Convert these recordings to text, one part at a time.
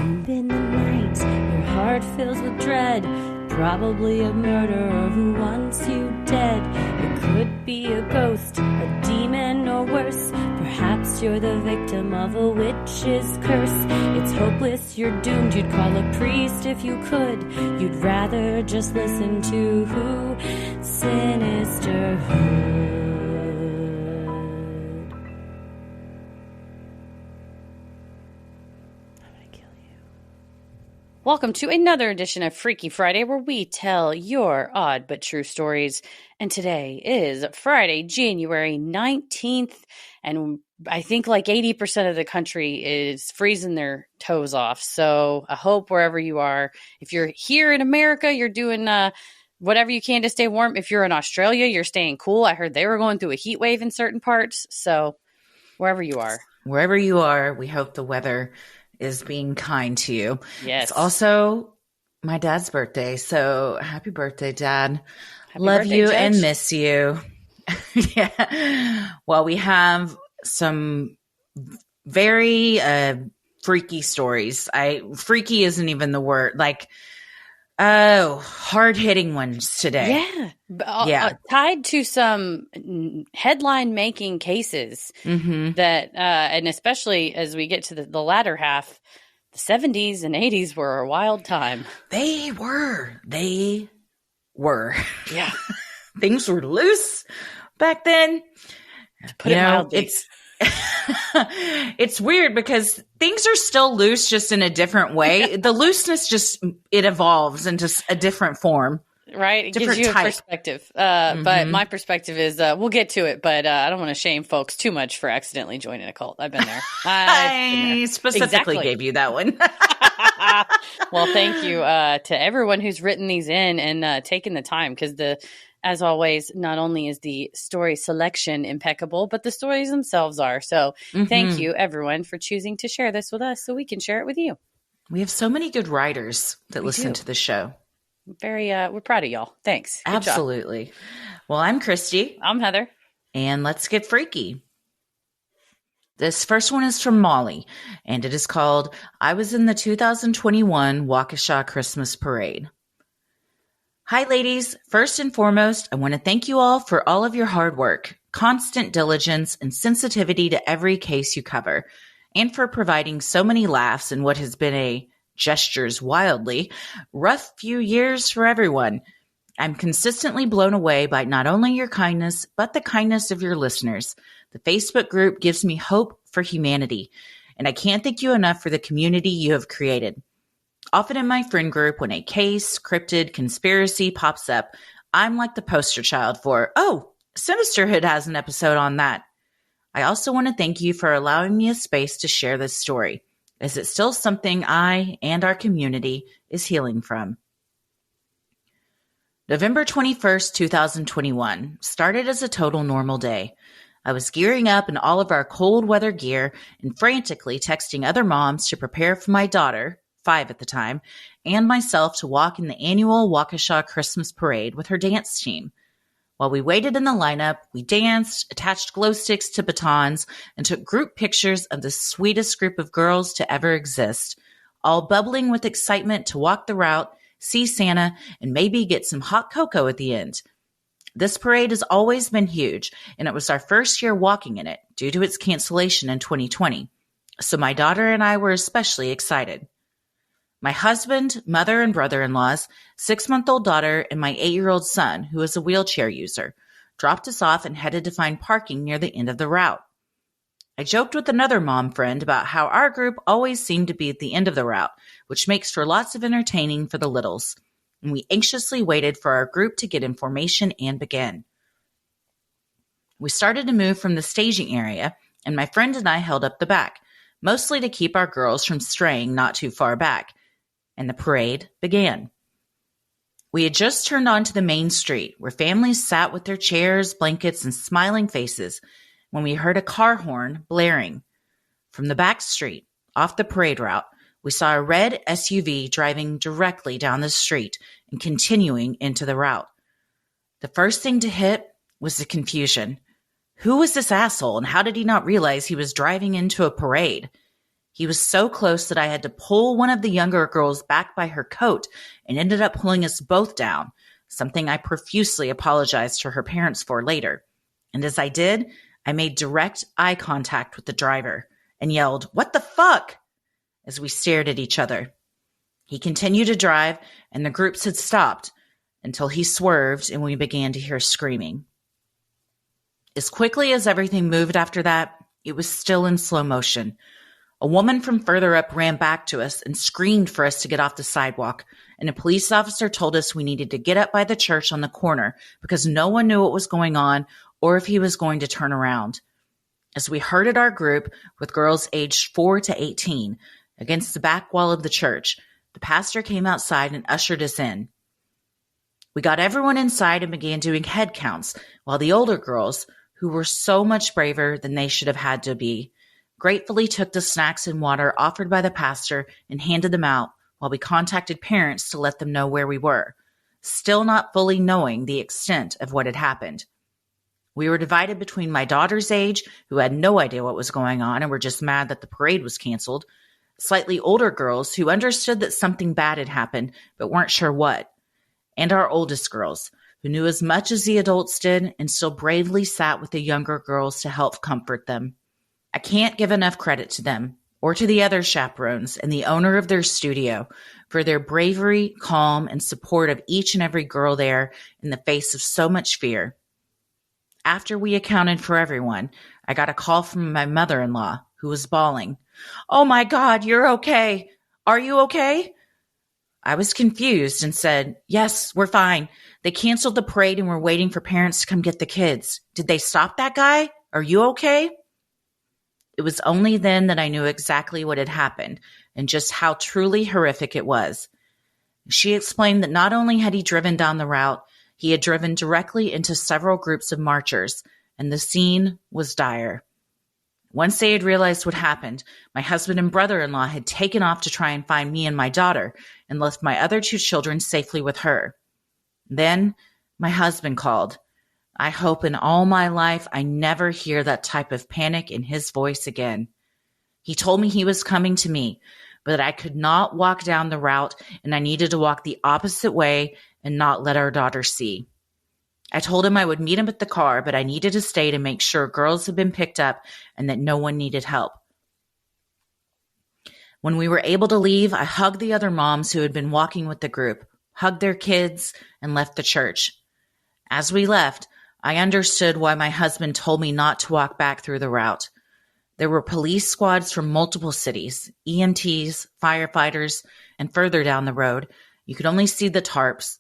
deep in the night, your heart fills with dread. Probably a murderer who wants you dead. It could be a ghost, a demon, or worse. Perhaps you're the victim of a witch's curse. It's hopeless, you're doomed. You'd call a priest if you could. You'd rather just listen to Sinisterhood. Welcome to another edition of Freaky Friday, where we tell your odd but true stories. And today is Friday, January 19th, and I think like 80% of the country is freezing their toes off. So I hope wherever you are, if you're here in America, you're doing whatever you can to stay warm. If you're in Australia, you're staying cool. I heard they were going through a heat wave in certain parts. So wherever you are. Wherever you are, we hope the weather is being kind to you. Yes. It's also my dad's birthday. So happy birthday, Dad. Happy Love birthday, you Judge. and miss you. Yeah. Well, we have some very freaky stories. Freaky isn't even the word. Hard-hitting ones today. Yeah. Tied to some headline-making cases that, and especially as we get to the latter half, the 70s and 80s were a wild time. They were. Yeah. Things were loose back then. To put it mildly. It's weird because things are still loose, just in a different way. The looseness it evolves into a different form. Right. It gives you a perspective. But my perspective is, we'll get to it, but I don't want to shame folks too much for accidentally joining a cult. I've been there. I specifically gave you that one. Well, thank you to everyone who's written these in and taken the time, because as always, not only is the story selection impeccable, but the stories themselves are. So thank you, everyone, for choosing to share this with us so we can share it with you. We have so many good writers that listen to the show. We're proud of y'all. Thanks. Good Absolutely. job. Well, I'm Christy. I'm Heather. And let's get freaky. This first one is from Molly, and it is called, I Was in the 2021 Waukesha Christmas Parade. Hi, ladies. First and foremost, I want to thank you all for all of your hard work, constant diligence, and sensitivity to every case you cover, and for providing so many laughs in what has been a gestures wildly rough few years for everyone. I'm consistently blown away by not only your kindness, but the kindness of your listeners. The Facebook group gives me hope for humanity, and I can't thank you enough for the community you have created. Often in my friend group, when a case, cryptid, conspiracy pops up, I'm like the poster child for, Sinisterhood has an episode on that. I also want to thank you for allowing me a space to share this story, as it's still something I and our community is healing from. November 21st, 2021 started as a total normal day. I was gearing up in all of our cold weather gear and frantically texting other moms to prepare for my daughter, 5 at the time, and myself to walk in the annual Waukesha Christmas Parade with her dance team. While we waited in the lineup, we danced, attached glow sticks to batons, and took group pictures of the sweetest group of girls to ever exist, all bubbling with excitement to walk the route, see Santa, and maybe get some hot cocoa at the end. This parade has always been huge, and it was our first year walking in it due to its cancellation in 2020. So my daughter and I were especially excited. My husband, mother, and brother-in-law's 6-month-old daughter and my 8-year-old son, who is a wheelchair user, dropped us off and headed to find parking near the end of the route. I joked with another mom friend about how our group always seemed to be at the end of the route, which makes for lots of entertaining for the littles, and we anxiously waited for our group to get in formation and begin. We started to move from the staging area, and my friend and I held up the back, mostly to keep our girls from straying not too far back, and the parade began. We had just turned onto the main street, where families sat with their chairs, blankets, and smiling faces, when we heard a car horn blaring. From the back street, off the parade route, we saw a red SUV driving directly down the street and continuing into the route. The first thing to hit was the confusion. Who was this asshole, and how did he not realize he was driving into a parade? He was so close that I had to pull one of the younger girls back by her coat and ended up pulling us both down, something I profusely apologized to her parents for later. And as I did, I made direct eye contact with the driver and yelled, "What the fuck?" as we stared at each other. He continued to drive, and the groups had stopped until he swerved and we began to hear screaming. As quickly as everything moved after that, it was still in slow motion. A woman from further up ran back to us and screamed for us to get off the sidewalk, and a police officer told us we needed to get up by the church on the corner because no one knew what was going on or if he was going to turn around. As we herded our group with girls aged 4 to 18 against the back wall of the church, the pastor came outside and ushered us in. We got everyone inside and began doing head counts, while the older girls, who were so much braver than they should have had to be, gratefully took the snacks and water offered by the pastor and handed them out while we contacted parents to let them know where we were, still not fully knowing the extent of what had happened. We were divided between my daughter's age, who had no idea what was going on and were just mad that the parade was canceled, slightly older girls who understood that something bad had happened but weren't sure what, and our oldest girls, who knew as much as the adults did and still bravely sat with the younger girls to help comfort them. I can't give enough credit to them or to the other chaperones and the owner of their studio for their bravery, calm, and support of each and every girl there in the face of so much fear. After we accounted for everyone, I got a call from my mother-in-law, who was bawling. "Oh my God, you're okay. Are you okay?" I was confused and said, "Yes, we're fine. They canceled the parade and we're waiting for parents to come get the kids. Did they stop that guy? Are you okay?" It was only then that I knew exactly what had happened and just how truly horrific it was. She explained that not only had he driven down the route, he had driven directly into several groups of marchers, and the scene was dire. Once they had realized what happened, my husband and brother-in-law had taken off to try and find me and my daughter and left my other 2 children safely with her. Then my husband called. I hope in all my life I never hear that type of panic in his voice again. He told me he was coming to me, but that I could not walk down the route and I needed to walk the opposite way and not let our daughter see. I told him I would meet him at the car, but I needed to stay to make sure girls had been picked up and that no one needed help. When we were able to leave, I hugged the other moms who had been walking with the group, hugged their kids, and left the church. As we left, I understood why my husband told me not to walk back through the route. There were police squads from multiple cities, EMTs, firefighters, and further down the road, you could only see the tarps.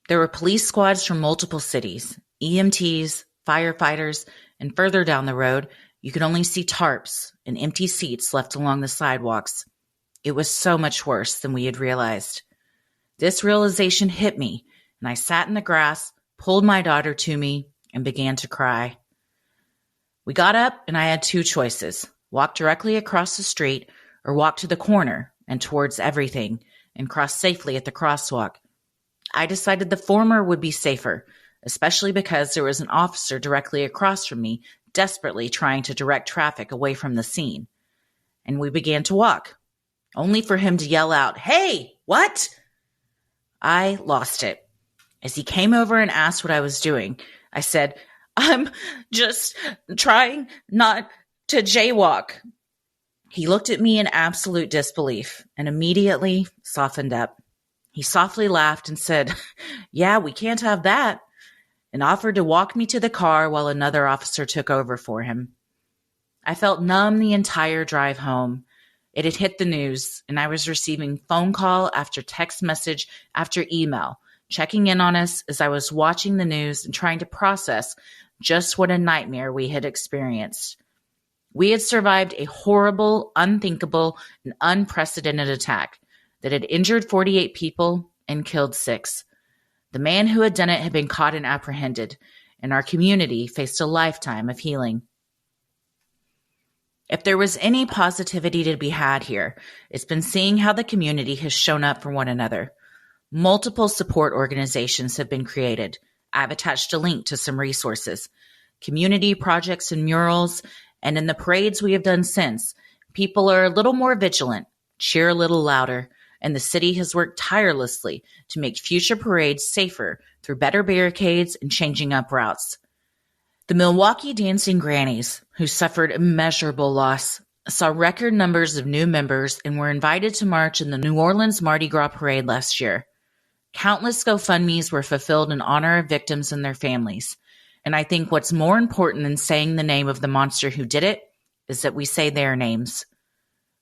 There were police squads from multiple cities, EMTs, firefighters, and further down the road, you could only see tarps and empty seats left along the sidewalks. It was so much worse than we had realized. This realization hit me, and I sat in the grass, pulled my daughter to me, and began to cry. We got up, and I had 2 choices: walk directly across the street or walk to the corner and towards everything and cross safely at the crosswalk. I decided the former would be safer, especially because there was an officer directly across from me, desperately trying to direct traffic away from the scene. And we began to walk, only for him to yell out, "Hey, what?" I lost it. As he came over and asked what I was doing, I said, "I'm just trying not to jaywalk." He looked at me in absolute disbelief and immediately softened up. He softly laughed and said, "Yeah, we can't have that," and offered to walk me to the car while another officer took over for him. I felt numb the entire drive home. It had hit the news, and I was receiving phone call after text message after email, checking in on us as I was watching the news and trying to process just what a nightmare we had experienced. We had survived a horrible, unthinkable, and unprecedented attack that had injured 48 people and killed 6. The man who had done it had been caught and apprehended, and our community faced a lifetime of healing. If there was any positivity to be had here, it's been seeing how the community has shown up for one another. Multiple support organizations have been created. I've attached a link to some resources, community projects and murals, and in the parades we have done since, People are a little more vigilant, cheer a little louder, and the city has worked tirelessly to make future parades safer through better barricades and changing up routes. The Milwaukee Dancing Grannies, who suffered immeasurable loss, saw record numbers of new members and were invited to march in the New Orleans Mardi Gras parade last year. Countless GoFundMes were fulfilled in honor of victims and their families. And I think what's more important than saying the name of the monster who did it is that we say their names.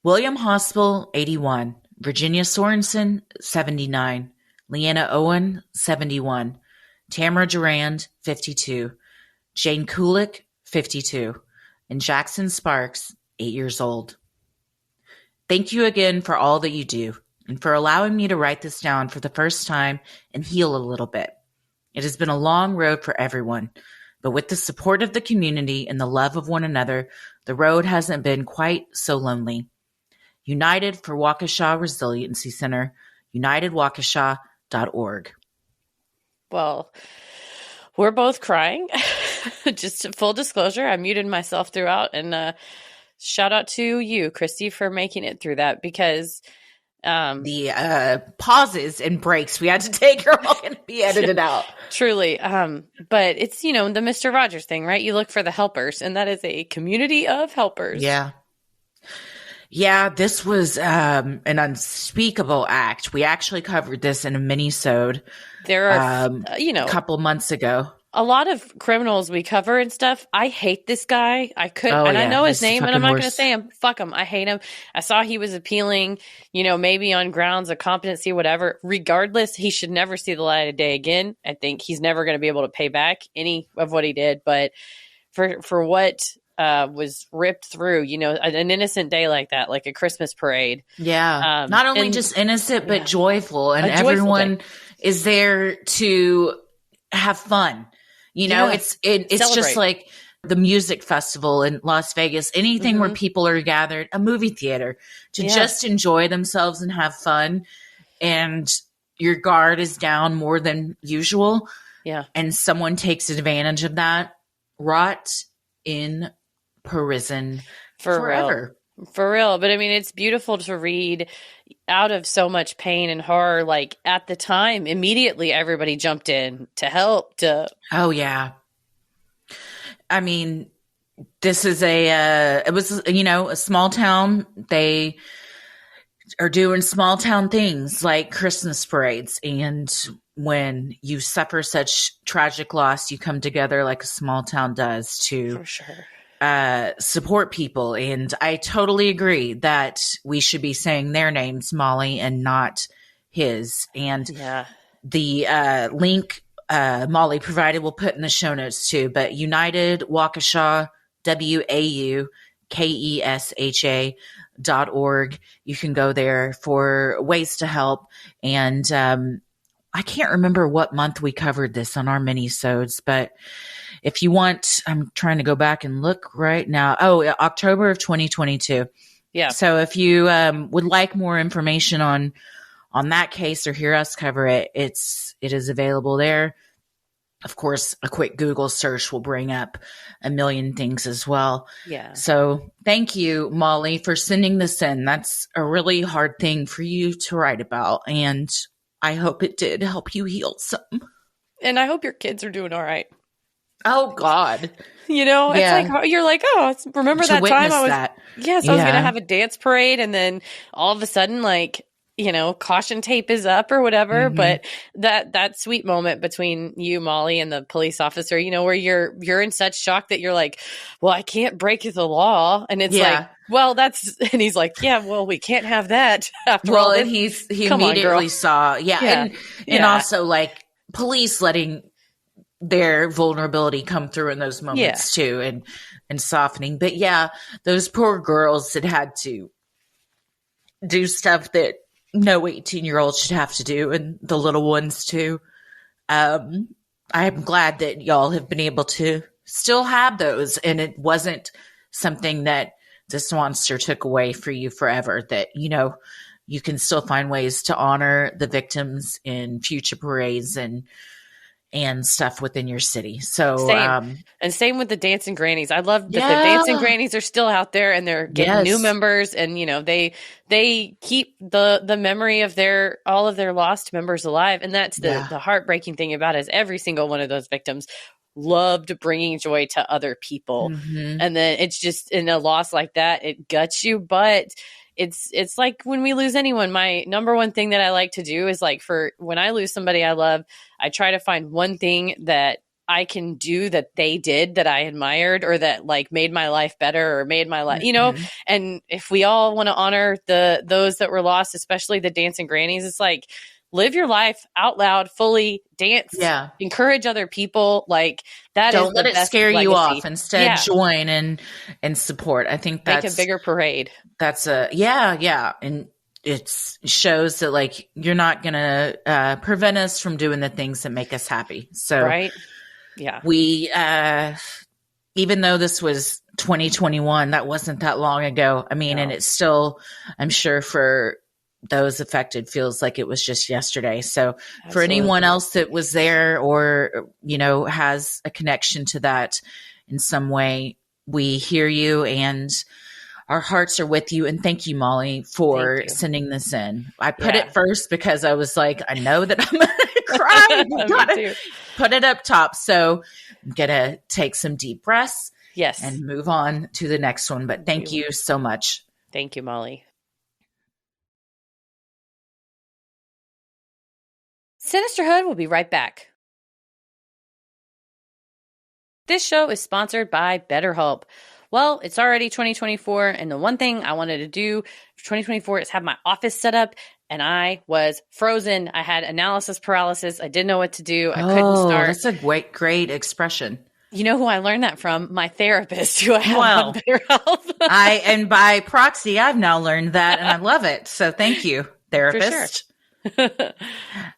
William Hospital, 81. Virginia Sorensen, 79. Leanna Owen, 71. Tamara Durand, 52. Jane Kulik, 52. And Jackson Sparks, 8 years old. Thank you again for all that you do and for allowing me to write this down for the first time and heal a little bit. It has been a long road for everyone, but with the support of the community and the love of one another, the road hasn't been quite so lonely. United for Waukesha Resiliency Center, unitedwaukesha.org. Well, we're both crying. Just full disclosure, I muted myself throughout, and shout out to you, Christy, for making it through that, because the pauses and breaks we had to take are all going to be edited out. Truly. But it's, the Mr. Rogers thing, right? You look for the helpers, and that is a community of helpers. Yeah. Yeah, this was an unspeakable act. We actually covered this in a mini-sode there are, a couple months ago. A lot of criminals we cover and stuff. I hate this guy. I couldn't, I know his name, and I'm not going to say him. Fuck him. I hate him. I saw he was appealing, maybe on grounds of competency, whatever. Regardless, he should never see the light of day again. I think he's never going to be able to pay back any of what he did. But for what was ripped through, an innocent day like that, like a Christmas parade. Yeah. Not only just innocent, but joyful. And everyone is there to have fun. It's just like the music festival in Las Vegas, anything where people are gathered, a movie theater, to just enjoy themselves and have fun. And your guard is down more than usual. Yeah. And someone takes advantage of that. Rot in prison forever. For real. But I mean, it's beautiful to read out of so much pain and horror. Like at the time, immediately everybody jumped in to help. Oh yeah. I mean, this is it was, a small town. They are doing small town things like Christmas parades. And when you suffer such tragic loss, you come together like a small town does to for sure. Support people. And I totally agree that we should be saying their names, Molly, and not his. And the link Molly provided, we'll put in the show notes too. But United Waukesha, WAUKESHA.org. You can go there for ways to help. And I can't remember what month we covered this on our mini-sodes, but if you want, I'm trying to go back and look right now. Oh, October of 2022. Yeah. So if you would like more information on that case or hear us cover it, it is available there. Of course, a quick Google search will bring up a million things as well. Yeah. So thank you, Molly, for sending this in. That's a really hard thing for you to write about. And I hope it did help you heal some. And I hope your kids are doing all right. Oh God. It's like, you're like, remember that time I was, I was going to have a dance parade. And then all of a sudden, like, caution tape is up or whatever. Mm-hmm. But that sweet moment between you, Molly, and the police officer, where you're in such shock that you're like, well, I can't break the law. And it's like, well, and he's like, yeah, well, we can't have that after all. And he immediately saw, and also like police letting their vulnerability come through in those moments too, and softening. But those poor girls that had to do stuff that no 18-year-old should have to do, and the little ones too. I'm glad that y'all have been able to still have those, and it wasn't something that this monster took away for you forever, that, you can still find ways to honor the victims in future parades and and stuff within your city. So, Same. And same with the dancing grannies. I love that the dancing yeah, grannies are still out there and they're getting new yes, members, and they keep the memory of all of their lost members alive. And that's yeah, the heartbreaking thing about it, is every single one of those victims loved bringing joy to other people. hmm, And then it's just, in a loss like that, it guts you. But it's like when we lose anyone, my number one thing that I like to do is, like, for when I lose somebody I love, I try to find one thing that I can do that they did that I admired, or that, like, made my life better, or made my life, hmm, and if we all want to honor those that were lost, especially the dancing grannies, it's like, live your life out loud, fully dance, yeah. encourage other people. Like, that is Don't the let it best scare you legacy. off. Instead, Yeah. join and support. I think Make a bigger parade. that's a yeah, and it shows that, like, you're not gonna prevent us from doing the things that make us happy. So Right. Yeah. we even though this was 2021, that wasn't that long ago. I mean, No. and it's still, I'm sure, for those affected, feels like it was just yesterday. So for anyone Absolutely. else that was there, or has a connection to that in some way, we hear you and our hearts are with you. And thank you, Molly, Thank for you. sending this in. I put Yeah. it first because I was like, I know that I'm going to cry. You Me gotta too. put it up top. So I'm going to take some deep breaths Yes. and move on to the next one. But thank you so much. Thank you, Molly. Sinisterhood will be right back. This show is sponsored by BetterHelp. Well, it's already 2024, and the one thing I wanted to do for 2024 is have my office set up, and I was frozen. I had analysis paralysis. I didn't know what to do. I couldn't start. That's a great expression. You know who I learned that from? My therapist, who I have Well, on BetterHelp. and by proxy, I've now learned that, and I love it. So thank you, therapist. For sure.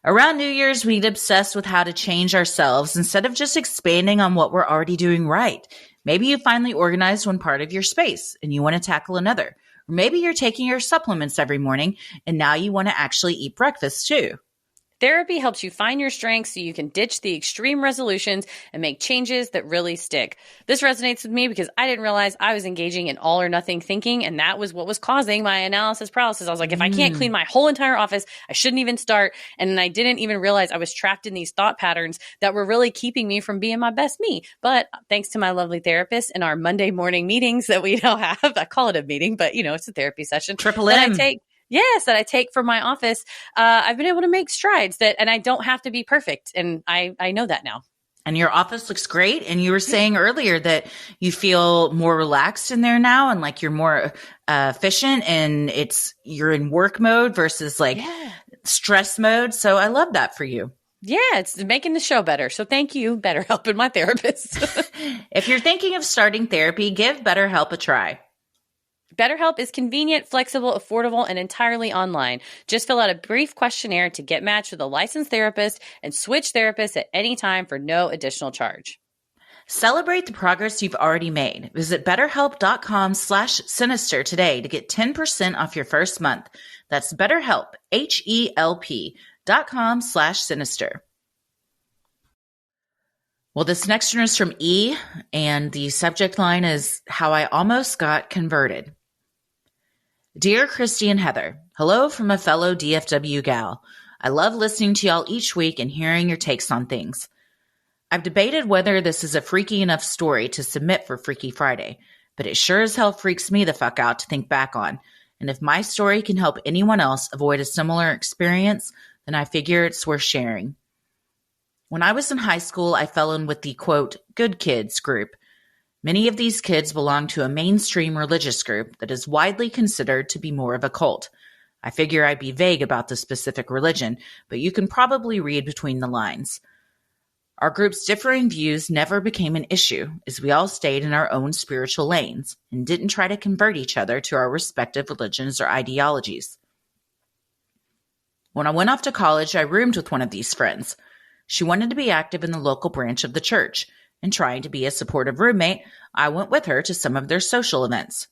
Around New Year's, we'd obsess with how to change ourselves instead of just expanding on what we're already doing right. Maybe you finally organized one part of your space and you want to tackle another. Or maybe you're taking your supplements every morning and now you want to actually eat breakfast too. Therapy helps you find your strengths so you can ditch the extreme resolutions and make changes that really stick. This resonates with me because I didn't realize I was engaging in all or nothing thinking, and that was what was causing my analysis paralysis. I was like, if I can't clean my whole entire office, I shouldn't even start. And I didn't even realize I was trapped in these thought patterns that were really keeping me from being my best me. But thanks to my lovely therapist and our Monday morning meetings that we now have, I call it a meeting, but it's a therapy session. Triple that M. that I take from my office, I've been able to make strides and I don't have to be perfect. And I know that now. And your office looks great. And you were saying earlier that you feel more relaxed in there now and like you're more efficient, and you're in work mode versus stress mode. So I love that for you. Yeah, it's making the show better. So thank you, BetterHelp, and my therapist. If you're thinking of starting therapy, give BetterHelp a try. BetterHelp is convenient, flexible, affordable, and entirely online. Just fill out a brief questionnaire to get matched with a licensed therapist and switch therapists at any time for no additional charge. Celebrate the progress you've already made. Visit betterhelp.com/sinister today to get 10% off your first month. That's BetterHelp, HELP.com/sinister. Well, this next one is from E, and the subject line is How I Almost Got Converted. Dear Christy and Heather, hello from a fellow DFW gal. I love listening to y'all each week and hearing your takes on things. I've debated whether this is a freaky enough story to submit for Freaky Friday, but it sure as hell freaks me the fuck out to think back on. And if my story can help anyone else avoid a similar experience, then I figure it's worth sharing. When I was in high school, I fell in with the, quote, good kids group. Many of these kids belong to a mainstream religious group that is widely considered to be more of a cult. I figure I'd be vague about the specific religion, but you can probably read between the lines. Our group's differing views never became an issue, as we all stayed in our own spiritual lanes and didn't try to convert each other to our respective religions or ideologies. When I went off to college, I roomed with one of these friends. She wanted to be active in the local branch of the church, and trying to be a supportive roommate, I went with her to some of their social events.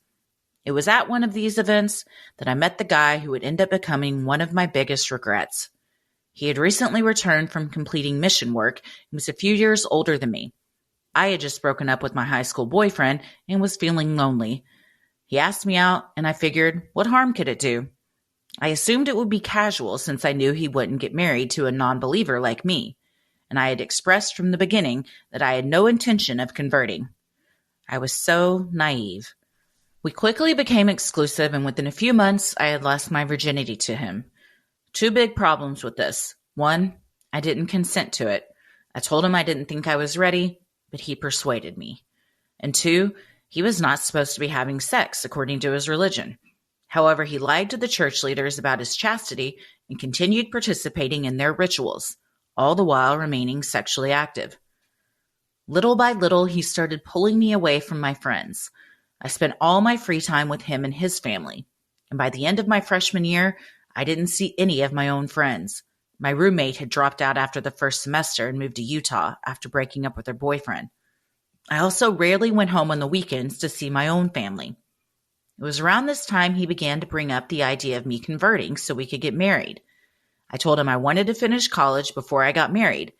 It was at one of these events that I met the guy who would end up becoming one of my biggest regrets. He had recently returned from completing mission work and was a few years older than me. I had just broken up with my high school boyfriend and was feeling lonely. He asked me out, and I figured, what harm could it do? I assumed it would be casual since I knew he wouldn't get married to a non-believer like me, and I had expressed from the beginning that I had no intention of converting. I was so naive. We quickly became exclusive, and within a few months, I had lost my virginity to him. Two big problems with this. One, I didn't consent to it. I told him I didn't think I was ready, but he persuaded me. And two, he was not supposed to be having sex according to his religion. However, he lied to the church leaders about his chastity and continued participating in their rituals, all the while remaining sexually active. Little by little, he started pulling me away from my friends. I spent all my free time with him and his family. And by the end of my freshman year, I didn't see any of my own friends. My roommate had dropped out after the first semester and moved to Utah after breaking up with her boyfriend. I also rarely went home on the weekends to see my own family. It was around this time he began to bring up the idea of me converting so we could get married. I told him I wanted to finish college before I got married,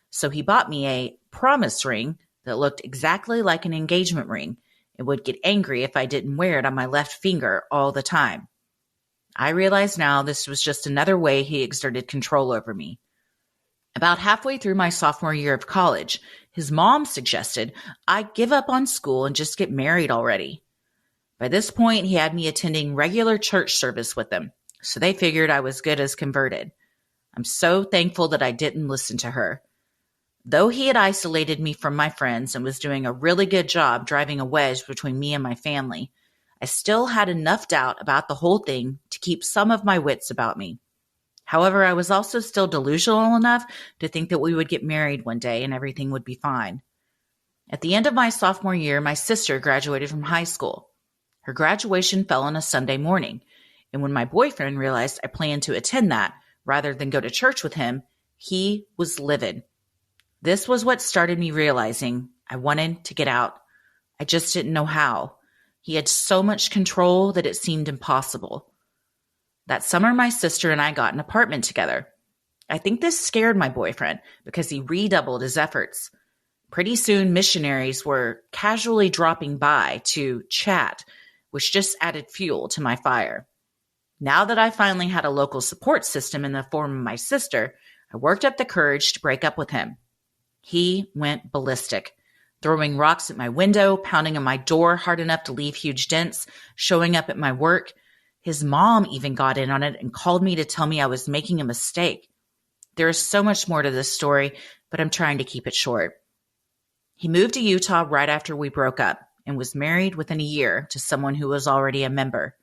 so he bought me a promise ring that looked exactly like an engagement ring and would get angry if I didn't wear it on my left finger all the time. I realize now this was just another way he exerted control over me. About halfway through my sophomore year of college, his mom suggested I give up on school and just get married already. By this point, he had me attending regular church service with them, so they figured I was good as converted. I'm so thankful that I didn't listen to her. Though he had isolated me from my friends and was doing a really good job driving a wedge between me and my family, I still had enough doubt about the whole thing to keep some of my wits about me. However, I was also still delusional enough to think that we would get married one day and everything would be fine. At the end of my sophomore year, my sister graduated from high school. Her graduation fell on a Sunday morning, and when my boyfriend realized I planned to attend that rather than go to church with him, he was livid. This was what started me realizing I wanted to get out. I just didn't know how. He had so much control that it seemed impossible. That summer, my sister and I got an apartment together. I think this scared my boyfriend because he redoubled his efforts. Pretty soon, missionaries were casually dropping by to chat, which just added fuel to my fire. Now that I finally had a local support system in the form of my sister, I worked up the courage to break up with him. He went ballistic, throwing rocks at my window, pounding on my door hard enough to leave huge dents, showing up at my work. His mom even got in on it and called me to tell me I was making a mistake. There is so much more to this story, but I'm trying to keep it short. He moved to Utah right after we broke up and was married within a year to someone who was already a member.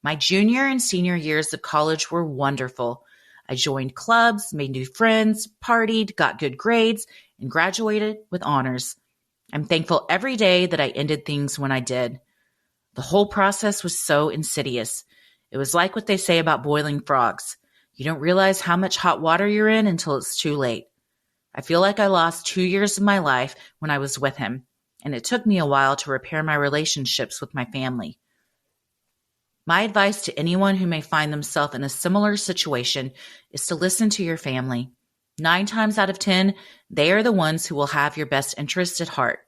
My junior and senior years of college were wonderful. I joined clubs, made new friends, partied, got good grades, and graduated with honors. I'm thankful every day that I ended things when I did. The whole process was so insidious. It was like what they say about boiling frogs. You don't realize how much hot water you're in until it's too late. I feel like I lost 2 years of my life when I was with him, and it took me a while to repair my relationships with my family. My advice to anyone who may find themselves in a similar situation is to listen to your family. 9 times out of 10, they are the ones who will have your best interest at heart.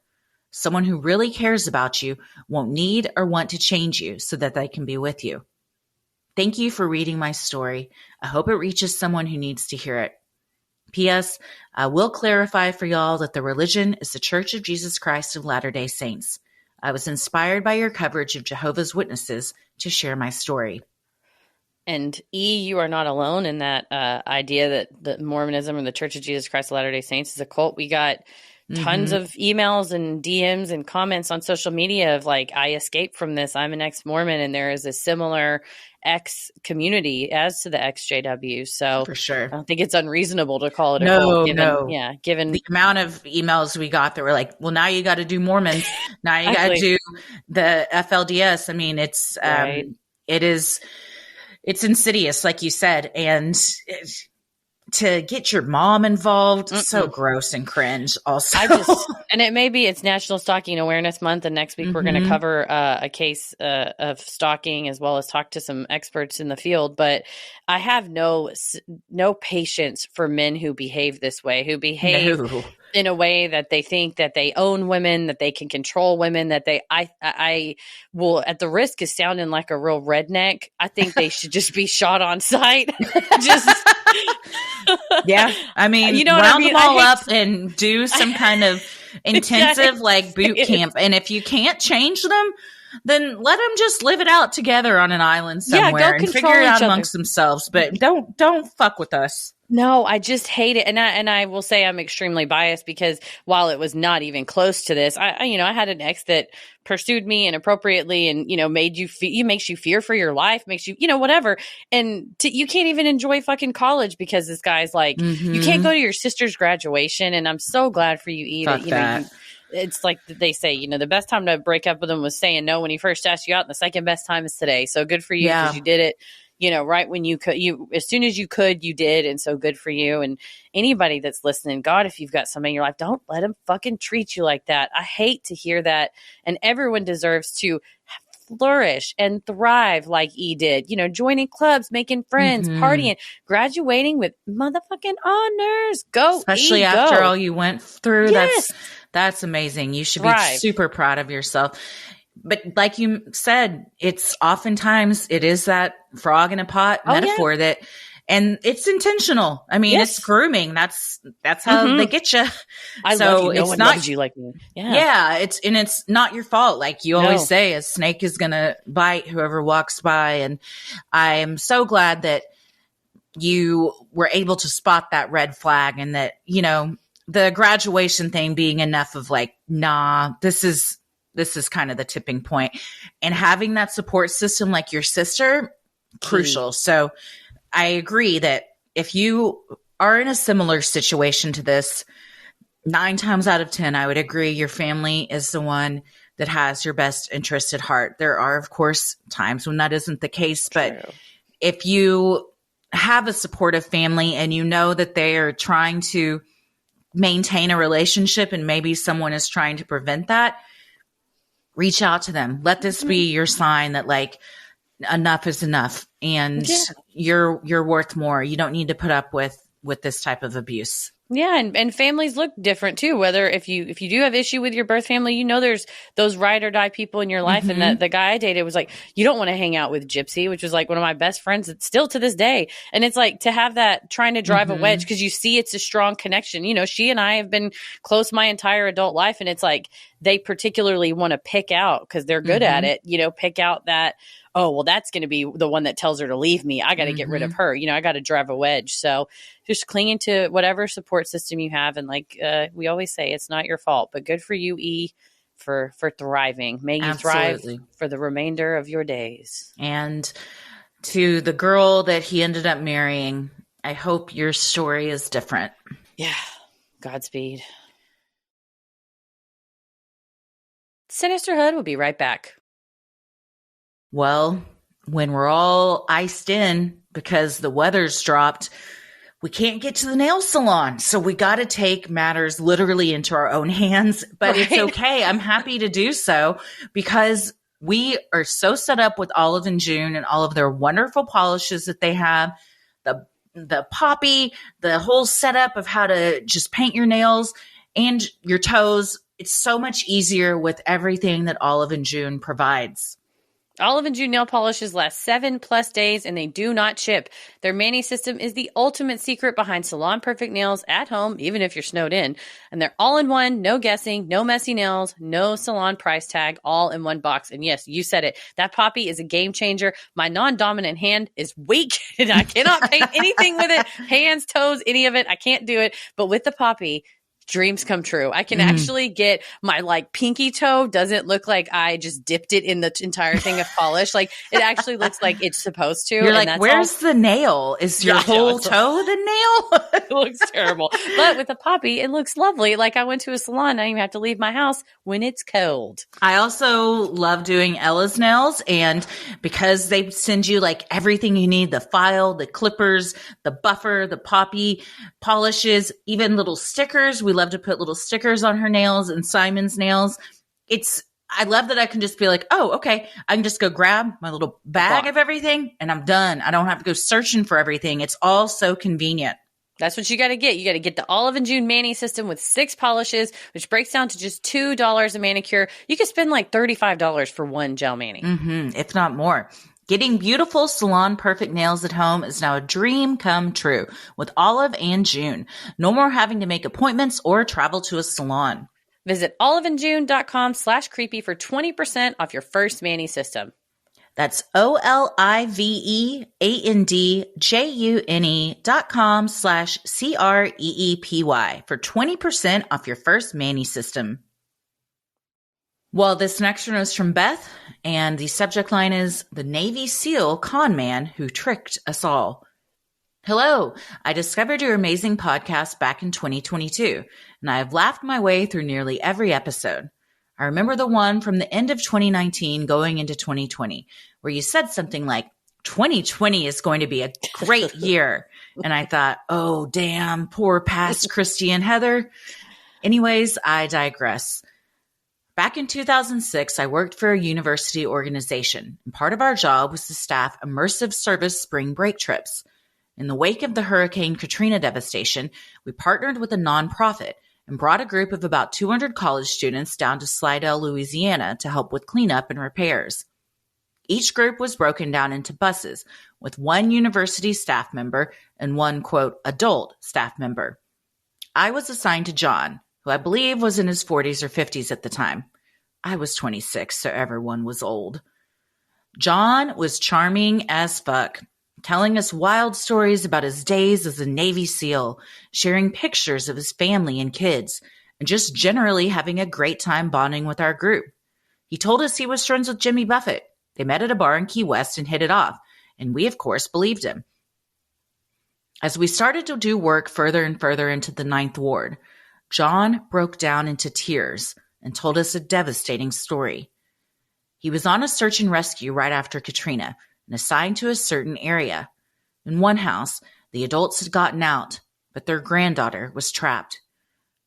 Someone who really cares about you won't need or want to change you so that they can be with you. Thank you for reading my story. I hope it reaches someone who needs to hear it. P.S. I will clarify for y'all that the religion is the Church of Jesus Christ of Latter-day Saints. I was inspired by your coverage of Jehovah's Witnesses to share my story. And you are not alone in that idea that Mormonism and the Church of Jesus Christ of Latter-day Saints is a cult. We got tons of emails and DMs and comments on social media of like, I escaped from this. I'm an ex-Mormon, and there is a similar ex community as to the XJW. So For sure. I don't think it's unreasonable to call it a cult. Given the amount of emails we got that were like, well, now you got to do Mormons. Now you got to do the FLDS. I mean, it's, right. it's insidious, like you said. And to get your mom involved, so Mm-mm. gross and cringe also. And it's National Stalking Awareness Month. And next week we're going to cover a case of stalking as well as talk to some experts in the field. But I have no patience for men who behave this way, who behave in a way that they think that they own women, that they can control women, that I will, at the risk of sounding like a real redneck, I think they should just be shot on sight. Just yeah. I mean, you know round them all up and do some kind of intensive like boot camp. And if you can't change them, then let them just live it out together on an island somewhere and figure it out amongst themselves. But don't fuck with us. No, I just hate it. And I will say I'm extremely biased because while it was not even close to this, I had an ex that pursued me inappropriately and, makes you fear for your life, makes you, whatever. And you can't even enjoy fucking college because this guy's like, you can't go to your sister's graduation. And I'm so glad for you, E, that. It's like they say, the best time to break up with him was saying no when he first asked you out, and the second best time is today. So good for you because you did it. Right when you could, as soon as you could, you did. And so good for you. And anybody that's listening, God, if you've got somebody in your life, don't let them fucking treat you like that. I hate to hear that. And everyone deserves to flourish and thrive like E did, joining clubs, making friends, partying, graduating with motherfucking honors. Go, especially E, after go. all you went through. Yes. That's amazing. You should be super proud of yourself. But like you said, it's oftentimes it is that frog in a pot metaphor that, and it's intentional. I mean, it's grooming. That's how they get you. I love you. No one loves you like me. Yeah. It's not your fault. Like you always say, a snake is going to bite whoever walks by. And I am so glad that you were able to spot that red flag and that, the graduation thing being enough of like, nah, this is kind of the tipping point. And having that support system like your sister, crucial. So I agree that if you are in a similar situation to this, 9 times out of 10, I would agree your family is the one that has your best interest at heart. There are, of course, times when that isn't the case, but if you have a supportive family and you know that they are trying to maintain a relationship and maybe someone is trying to prevent that, reach out to them. Let this be your sign that like enough is enough and you're worth more. You don't need to put up with this type of abuse. Yeah, and families look different too. Whether if you do have issue with your birth family, there's those ride or die people in your life. And the guy I dated was like, you don't want to hang out with Gypsy, which was like one of my best friends. It's still to this day. And it's like to have that trying to drive a wedge because you see it's a strong connection. She and I have been close my entire adult life, and it's like they particularly want to pick out because they're good at it. Pick out that. Oh, well, that's going to be the one that tells her to leave me. I got to get rid of her. I got to drive a wedge. So just clinging to whatever support system you have. And like we always say, it's not your fault, but good for you, E, for thriving. May you thrive for the remainder of your days. And to the girl that he ended up marrying, I hope your story is different. Yeah. Godspeed. Sinisterhood will be right back. Well, when we're all iced in because the weather's dropped, we can't get to the nail salon. So we got to take matters literally into our own hands. But it's okay. I'm happy to do so because we are so set up with Olive and June and all of their wonderful polishes that they have, the poppy, the whole setup of how to just paint your nails and your toes. It's so much easier with everything that Olive and June provides. Olive and June nail polishes last 7+ days and they do not chip. Their Mani system is the ultimate secret behind salon perfect nails at home, even if you're snowed in. And they're all in one, no guessing, no messy nails, no salon price tag, all in one box. And yes, you said it. That poppy is a game changer. My non-dominant hand is weak and I cannot paint anything with it. Hands, toes, any of it. I can't do it. But with the poppy, Dreams come true. I can Mm. actually get my like pinky toe doesn't look like I just dipped it in the entire thing of polish. Like it actually looks like it's supposed to. You're And like, that's all. where's the nail? Is your Yeah, I know. whole toe the nail? It looks terrible. But with a puppy, it looks lovely. Like I went to a salon. I don't even have to leave my house when it's cold. I also love doing Ella's nails, and because they send you like everything you need, the file, the clippers, the buffer, the poppy polishes, even little stickers. We love to put little stickers on her nails and Simon's nails. I love that I can just be like, oh, okay. I can just go grab my little bag of everything and I'm done. I don't have to go searching for everything. It's all so convenient. That's what you got to get. You got to get the Olive and June Mani system with 6 polishes, which breaks down to just $2 a manicure. You could spend like $35 for one gel mani. If not more. Getting beautiful salon perfect nails at home is now a dream come true with Olive and June. No more having to make appointments or travel to a salon. Visit oliveandjune.com/creepy for 20% off your first Mani system. That's oliveandjune.com/CREEPY for 20% off your first Mani system. Well, this next one is from Beth, and the subject line is The Navy SEAL Con Man Who Tricked Us All. Hello, I discovered your amazing podcast back in 2022, and I have laughed my way through nearly every episode. I remember the one from the end of 2019 going into 2020, where you said something like, 2020 is going to be a great year. And I thought, oh, damn, poor past Christy and Heather. Anyways, I digress. Back in 2006, I worked for a university organization, and part of our job was to staff immersive service spring break trips. In the wake of the Hurricane Katrina devastation, we partnered with a nonprofit and brought a group of about 200 college students down to Slidell, Louisiana to help with cleanup and repairs. Each group was broken down into buses with one university staff member and one, quote, adult staff member. I was assigned to John, who I believe was in his 40s or 50s at the time. I was 26, so everyone was old. John was charming as fuck, telling us wild stories about his days as a Navy SEAL, sharing pictures of his family and kids, and just generally having a great time bonding with our group. He told us he was friends with Jimmy Buffett. They met at a bar in Key West and hit it off, and we, of course, believed him. As we started to do work further and further into the Ninth Ward, John broke down into tears and told us a devastating story. He was on a search and rescue right after Katrina and assigned to a certain area. In one house, the adults had gotten out, but their granddaughter was trapped.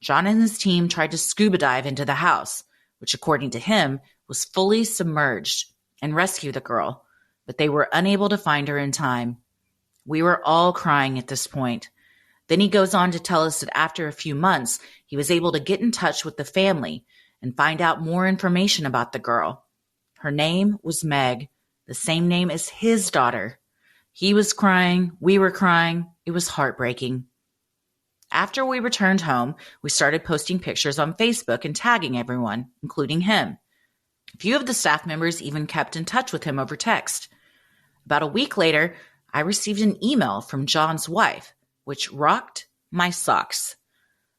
John and his team tried to scuba dive into the house, which according to him was fully submerged, and rescue the girl, but they were unable to find her in time. We were all crying at this point. Then he goes on to tell us that after a few months, he was able to get in touch with the family and find out more information about the girl. Her name was Meg, the same name as his daughter. He was crying. We were crying. It was heartbreaking. After we returned home, we started posting pictures on Facebook and tagging everyone, including him. A few of the staff members even kept in touch with him over text. About a week later, I received an email from John's wife, which rocked my socks.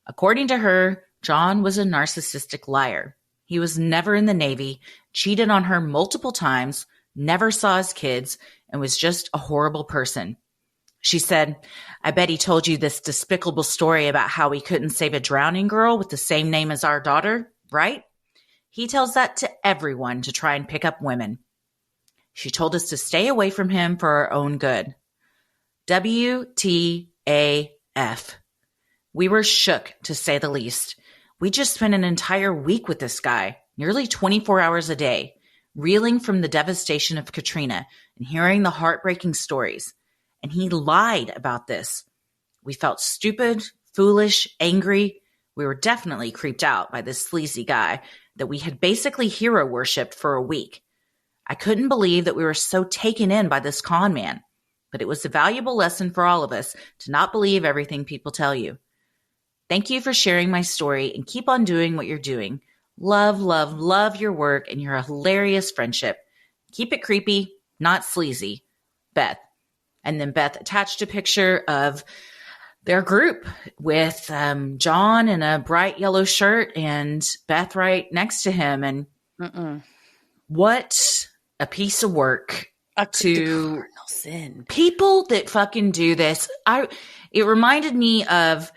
According to her, John was a narcissistic liar. He was never in the Navy, cheated on her multiple times, never saw his kids, and was just a horrible person. She said, I bet he told you this despicable story about how he couldn't save a drowning girl with the same name as our daughter, right? He tells that to everyone to try and pick up women. She told us to stay away from him for our own good. WTAF. We were shook, to say the least. We just spent an entire week with this guy, nearly 24 hours a day, reeling from the devastation of Katrina and hearing the heartbreaking stories. And he lied about this. We felt stupid, foolish, angry. We were definitely creeped out by this sleazy guy that we had basically hero worshipped for a week. I couldn't believe that we were so taken in by this con man, but it was a valuable lesson for all of us to not believe everything people tell you. Thank you for sharing my story and keep on doing what you're doing. Love, love, love your work and your hilarious friendship. Keep it creepy, not sleazy. Beth. And then Beth attached a picture of their group with John in a bright yellow shirt and Beth right next to him. And what a piece of work The to cardinal sin. people that fucking do this. It reminded me of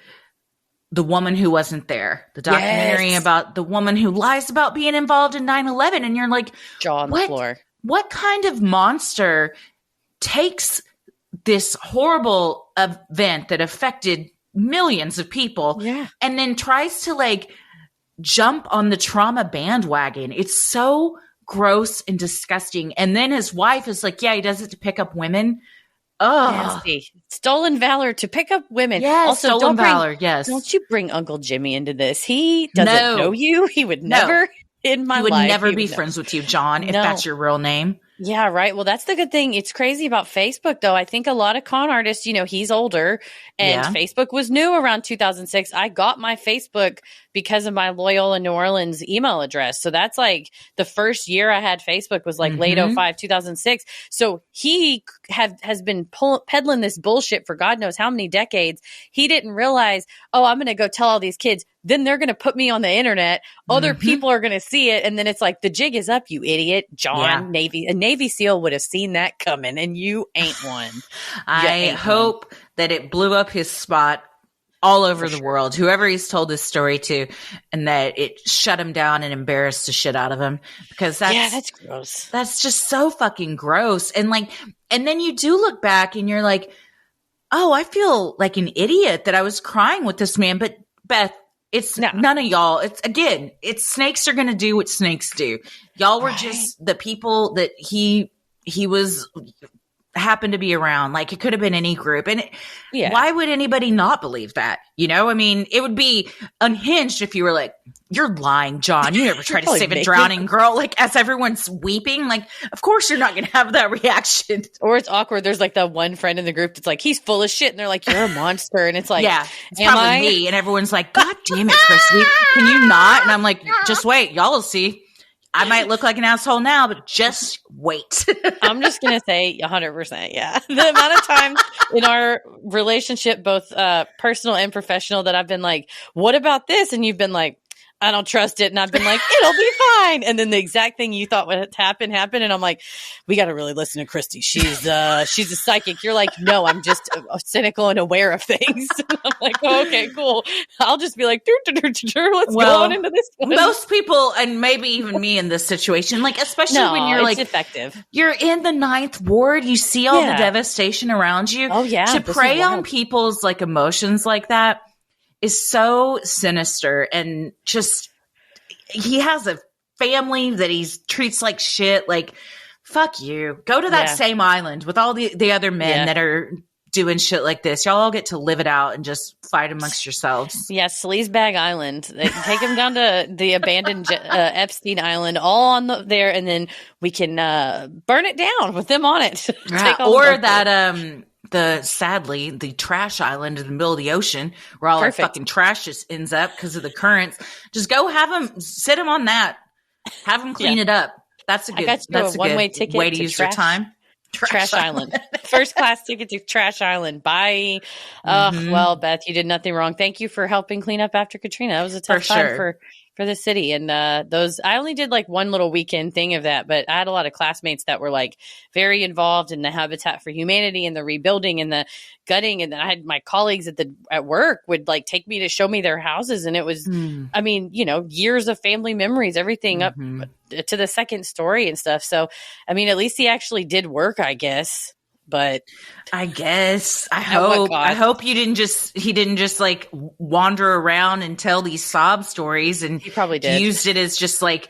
The Woman Who Wasn't There, the documentary about the woman who lies about being involved in 9/11. And you're like, jaw on the floor. What kind of monster takes this horrible event that affected millions of people and then tries to like jump on the trauma bandwagon? It's so gross and disgusting. And then his wife is like, yeah, he does it to pick up women. Oh, nasty. Stolen valor to pick up women. Yes, also, stolen valor. Yes. Don't you bring Uncle Jimmy into this. He doesn't know you. He would never in my life. He would never be friends with you, John, if that's your real name. Yeah, right. Well, that's the good thing. It's crazy about Facebook, though. I think a lot of con artists, he's older and Facebook was new around 2006. I got my Facebook because of my Loyola New Orleans email address. So that's like the first year I had Facebook was like late 05, 2006. So he has been peddling this bullshit for God knows how many decades. He didn't realize, I'm going to go tell all these kids. Then they're going to put me on the internet. Other people are going to see it. And then it's like, the jig is up, you idiot. John, a Navy SEAL would have seen that coming and you ain't one. I hope that it blew up his spot all over the world, whoever he's told this story to, and that it shut him down and embarrassed the shit out of him, because that's gross. That's just so fucking gross. And then you do look back and you're like, oh, I feel like an idiot that I was crying with this man. But Beth, it's none of y'all. It's snakes are going to do what snakes do. Y'all were just the people that he was happened to be around. Like, it could have been any group. And why would anybody not believe that? I mean, it would be unhinged if you were like, you're lying, John. You never tried to save a drowning girl. Like, as everyone's weeping, like, of course you're not going to have that reaction. Or it's awkward. There's like that one friend in the group that's like, he's full of shit. And they're like, you're a monster. And it's like, it's probably me. And everyone's like, God damn it, Christy. Can you not? And I'm like, just wait. Y'all will see. I might look like an asshole now, but just wait. I'm just going to say 100%. Yeah. The amount of times in our relationship, both personal and professional, that I've been like, what about this? And you've been like, I don't trust it. And I've been like, it'll be fine. And then the exact thing you thought would happen happened. And I'm like, we got to really listen to Christy. She's a psychic. You're like, no, I'm just cynical and aware of things. And I'm like, oh, okay, cool. I'll just be like, let's go on into this one. Most people, and maybe even me in this situation, like, especially when you're like, effective. You're in the Ninth Ward. You see all the devastation around you. Oh, yeah. To prey on people's like emotions like that is so sinister. And just, he has a family that he treats like shit. Like, fuck you. Go to that same island with all the other men that are doing shit like this. Y'all all get to live it out and just fight amongst yourselves. Yeah, Sleazebag Island. They take him down to the abandoned Epstein Island, all on there, and then we can burn it down with them on it. Or that sadly the trash island in the middle of the ocean where all our fucking trash just ends up because of the currents. Just go sit him on that. Have him clean it up. That's a good. That's a one-way ticket way to use your time. Trash Island. First class ticket to Trash Island. Bye. Well, Beth, you did nothing wrong. Thank you for helping clean up after Katrina. That was a tough time for the city. And I only did like one little weekend thing of that, but I had a lot of classmates that were like very involved in the Habitat for Humanity and the rebuilding and the gutting. And then I had my colleagues at work would like take me to show me their houses. And it was, I mean, years of family memories, everything up to the second story and stuff. So, I mean, at least he actually did work, I guess. But I hope he didn't just like wander around and tell these sob stories, and he probably did. Used it as just like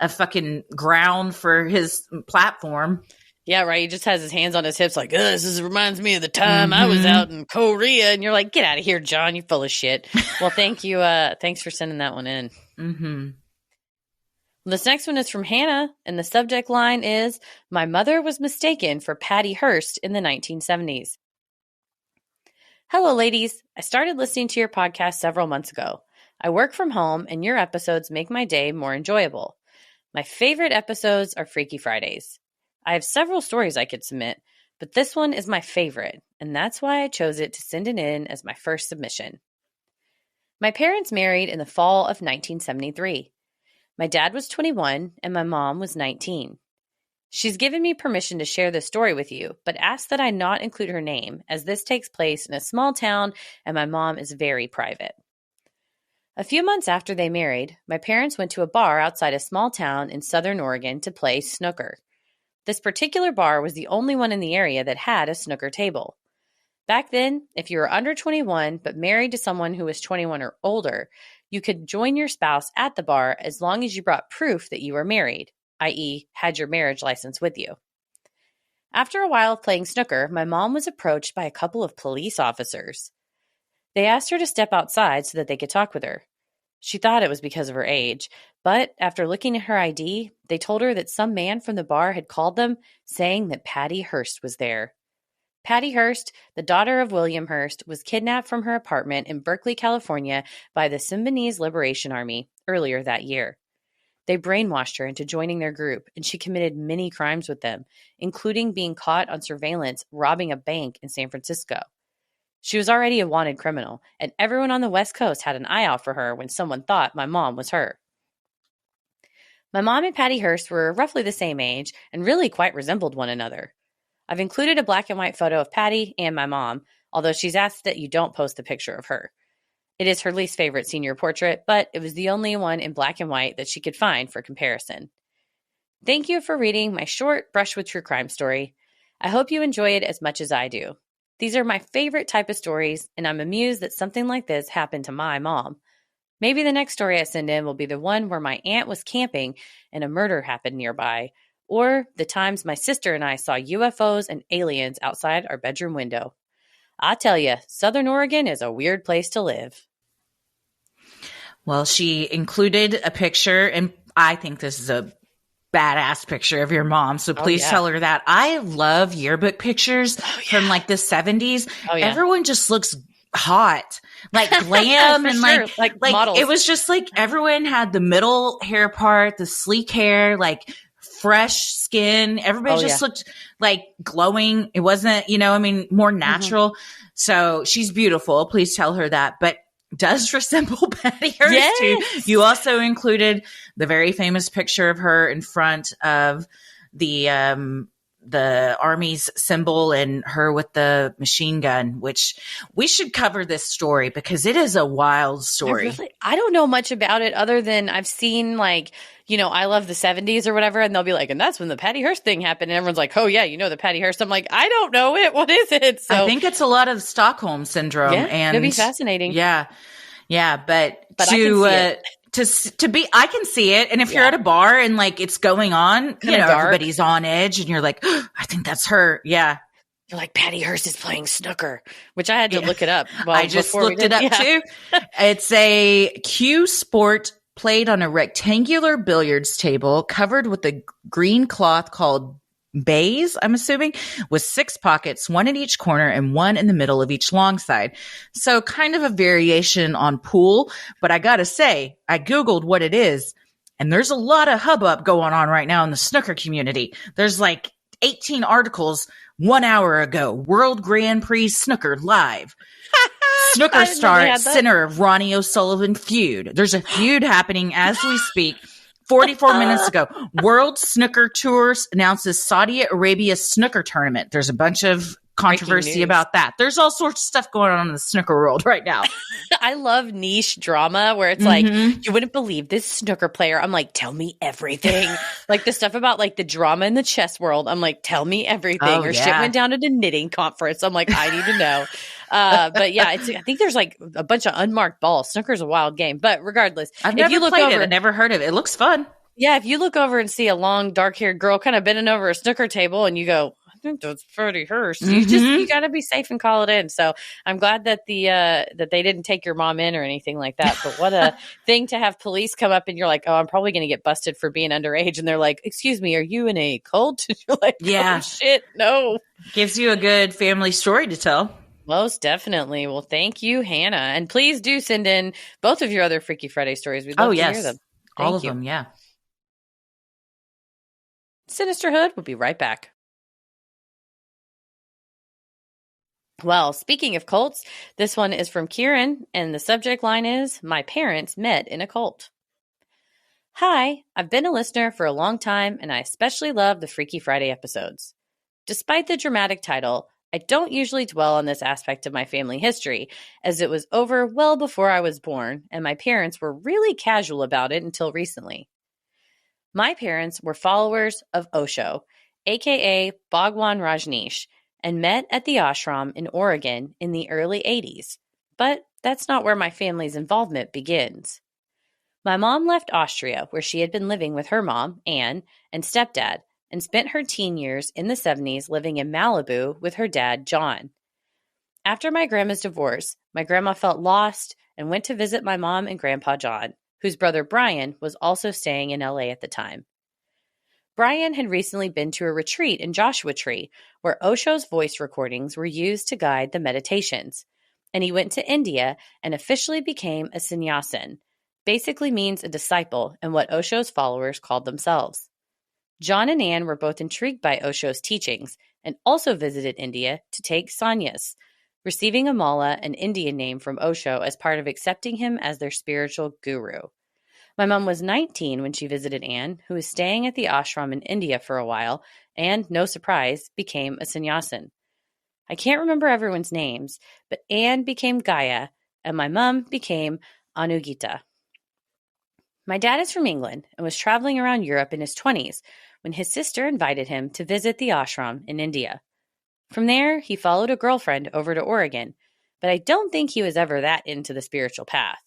a fucking ground for his platform. Yeah, right. He just has his hands on his hips like, this reminds me of the time I was out in Korea. And you're like, get out of here, John. You're full of shit. Well, thank you. Thanks for sending that one in. Mm-hmm. This next one is from Hannah, and the subject line is, my mother was mistaken for Patty Hearst in the 1970s. Hello, ladies. I started listening to your podcast several months ago. I work from home, and your episodes make my day more enjoyable. My favorite episodes are Freaky Fridays. I have several stories I could submit, but this one is my favorite, and that's why I chose it to send it in as my first submission. My parents married in the fall of 1973. My dad was 21 and my mom was 19. She's given me permission to share this story with you, but asked that I not include her name, as this takes place in a small town and my mom is very private. A few months after they married, my parents went to a bar outside a small town in southern Oregon to play snooker. This particular bar was the only one in the area that had a snooker table. Back then, if you were under 21 but married to someone who was 21 or older, you could join your spouse at the bar as long as you brought proof that you were married, i.e., had your marriage license with you. After a while of playing snooker, my mom was approached by a couple of police officers. They asked her to step outside so that they could talk with her. She thought it was because of her age, but after looking at her ID, they told her that some man from the bar had called them saying that Patty Hearst was there. Patty Hearst, the daughter of William Hearst, was kidnapped from her apartment in Berkeley, California by the Symbionese Liberation Army earlier that year. They brainwashed her into joining their group, and she committed many crimes with them, including being caught on surveillance robbing a bank in San Francisco. She was already a wanted criminal, and everyone on the West Coast had an eye out for her when someone thought my mom was her. My mom and Patty Hearst were roughly the same age and really quite resembled one another. I've included a black and white photo of Patty and my mom, although she's asked that you don't post a picture of her. It is her least favorite senior portrait, but it was the only one in black and white that she could find for comparison. Thank you for reading my short Brush with True Crime story. I hope you enjoy it as much as I do. These are my favorite type of stories, and I'm amused that something like this happened to my mom. Maybe the next story I send in will be the one where my aunt was camping and a murder happened nearby, or the times my sister and I saw UFOs and aliens outside our bedroom window. I tell you, Southern Oregon is a weird place to live. Well, she included a picture, and I think this is a badass picture of your mom. So please tell her that. I love yearbook pictures from like the 70s. Everyone just looks hot, like glam and sure. like models. It was just like everyone had the middle hair part, the sleek hair, like fresh skin. Everybody just looked like glowing. It wasn't, more natural. Mm-hmm. So she's beautiful. Please tell her that. But does resemble Patty Hearst too. You also included the very famous picture of her in front of the Army's symbol and her with the machine gun, which we should cover this story because it is a wild story. I don't know much about it other than I've seen I love the 70s or whatever, and they'll be like, and that's when the Patty Hearst thing happened. And everyone's like, oh yeah, the Patty Hearst. I'm like, I don't know it. What is it? So I think it's a lot of Stockholm syndrome. Yeah, and it'd be fascinating. Yeah. But I can to be, I can see it. And if you're at a bar and like it's going on, everybody's on edge and you're like, oh, I think that's her. Yeah. You're like, Patty Hearst is playing snooker, which I had to look it up. I just looked it up too. It's a cue sport played on a rectangular billiards table covered with a green cloth called baize, I'm assuming, with 6 pockets, 1 in each corner and 1 in the middle of each long side. So kind of a variation on pool. But I got to say, I Googled what it is, and there's a lot of hubbub going on right now in the snooker community. There's like 18 articles 1 hour ago. World Grand Prix Snooker Live. Snooker star center of Ronnie O'Sullivan feud. There's a feud happening as we speak. 44 minutes ago, World Snooker Tours announces Saudi Arabia snooker tournament. There's a bunch of controversy about that. There's all sorts of stuff going on in the snooker world right now. I love niche drama where it's like, you wouldn't believe this snooker player. I'm like, tell me everything. Like the stuff about like the drama in the chess world. I'm like, tell me everything. Shit went down at a knitting conference. I'm like, I need to know. But yeah, I think there's like a bunch of unmarked balls. Snooker's a wild game, but regardless, I've never played it. I've never heard of it. It looks fun. Yeah, if you look over and see a long, dark-haired girl kind of bending over a snooker table, and you go, I think that's Patty Hearst. You got to be safe and call it in. So I'm glad that that they didn't take your mom in or anything like that. But what a thing to have police come up and you're like, oh, I'm probably going to get busted for being underage, and they're like, excuse me, are you in a cult? You're like, yeah, oh, shit, no. Gives you a good family story to tell. Most definitely. Well, thank you, Hannah. And please do send in both of your other Freaky Friday stories. We'd love to hear them. All of them, yeah. Sinisterhood will be right back. Well, speaking of cults, this one is from Kieran, and the subject line is, My parents met in a cult. Hi, I've been a listener for a long time, and I especially love the Freaky Friday episodes. Despite the dramatic title, I don't usually dwell on this aspect of my family history, as it was over well before I was born, and my parents were really casual about it until recently. My parents were followers of Osho, aka Bhagwan Rajneesh, and met at the ashram in Oregon in the early 80s. But that's not where my family's involvement begins. My mom left Austria, where she had been living with her mom, Anne, and stepdad, and spent her teen years in the 70s living in Malibu with her dad, John. After my grandma's divorce, my grandma felt lost and went to visit my mom and grandpa John, whose brother Brian was also staying in LA at the time. Brian had recently been to a retreat in Joshua Tree, where Osho's voice recordings were used to guide the meditations, and he went to India and officially became a sannyasin, basically means a disciple and what Osho's followers called themselves. John and Anne were both intrigued by Osho's teachings and also visited India to take sannyas, receiving a mala, an Indian name from Osho, as part of accepting him as their spiritual guru. My mom was 19 when she visited Anne, who was staying at the ashram in India for a while, and, no surprise, became a sannyasin. I can't remember everyone's names, but Anne became Gaia, and my mom became Anugita. My dad is from England and was traveling around Europe in his 20s when his sister invited him to visit the ashram in India. From there, he followed a girlfriend over to Oregon, but I don't think he was ever that into the spiritual path.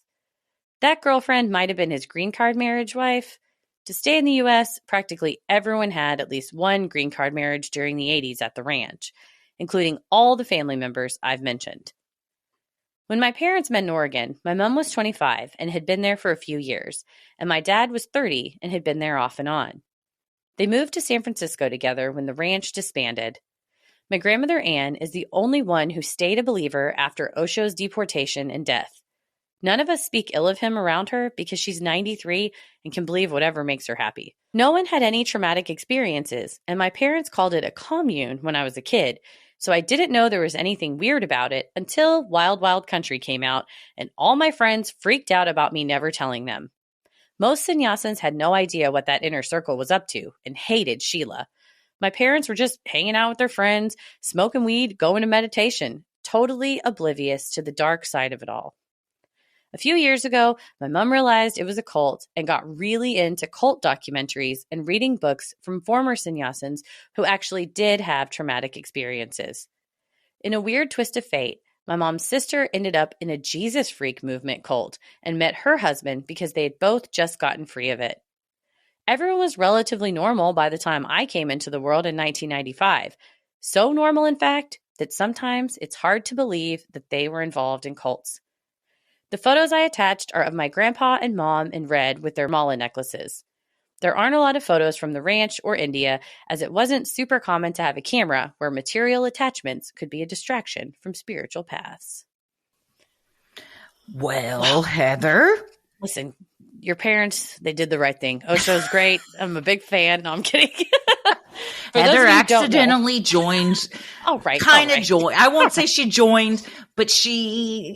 That girlfriend might have been his green card marriage wife. To stay in the U.S., practically everyone had at least one green card marriage during the 80s at the ranch, including all the family members I've mentioned. When my parents met in Oregon, my mom was 25 and had been there for a few years, and my dad was 30 and had been there off and on. They moved to San Francisco together when the ranch disbanded. My grandmother Anne is the only one who stayed a believer after Osho's deportation and death. None of us speak ill of him around her because she's 93 and can believe whatever makes her happy. No one had any traumatic experiences, and my parents called it a commune when I was a kid, so I didn't know there was anything weird about it until Wild Wild Country came out, and all my friends freaked out about me never telling them. Most sannyasins had no idea what that inner circle was up to and hated Sheila. My parents were just hanging out with their friends, smoking weed, going to meditation, totally oblivious to the dark side of it all. A few years ago, my mom realized it was a cult and got really into cult documentaries and reading books from former sannyasins who actually did have traumatic experiences. In a weird twist of fate, my mom's sister ended up in a Jesus freak movement cult and met her husband because they had both just gotten free of it. Everyone was relatively normal by the time I came into the world in 1995. So normal, in fact, that sometimes it's hard to believe that they were involved in cults. The photos I attached are of my grandpa and mom in red with their mala necklaces. There aren't a lot of photos from the ranch or India, as it wasn't super common to have a camera where material attachments could be a distraction from spiritual paths. Well, Heather. Listen, your parents, they did the right thing. Osho's great. I'm a big fan. No, I'm kidding. Heather accidentally joined. All right. Joined. I won't say she joined, but she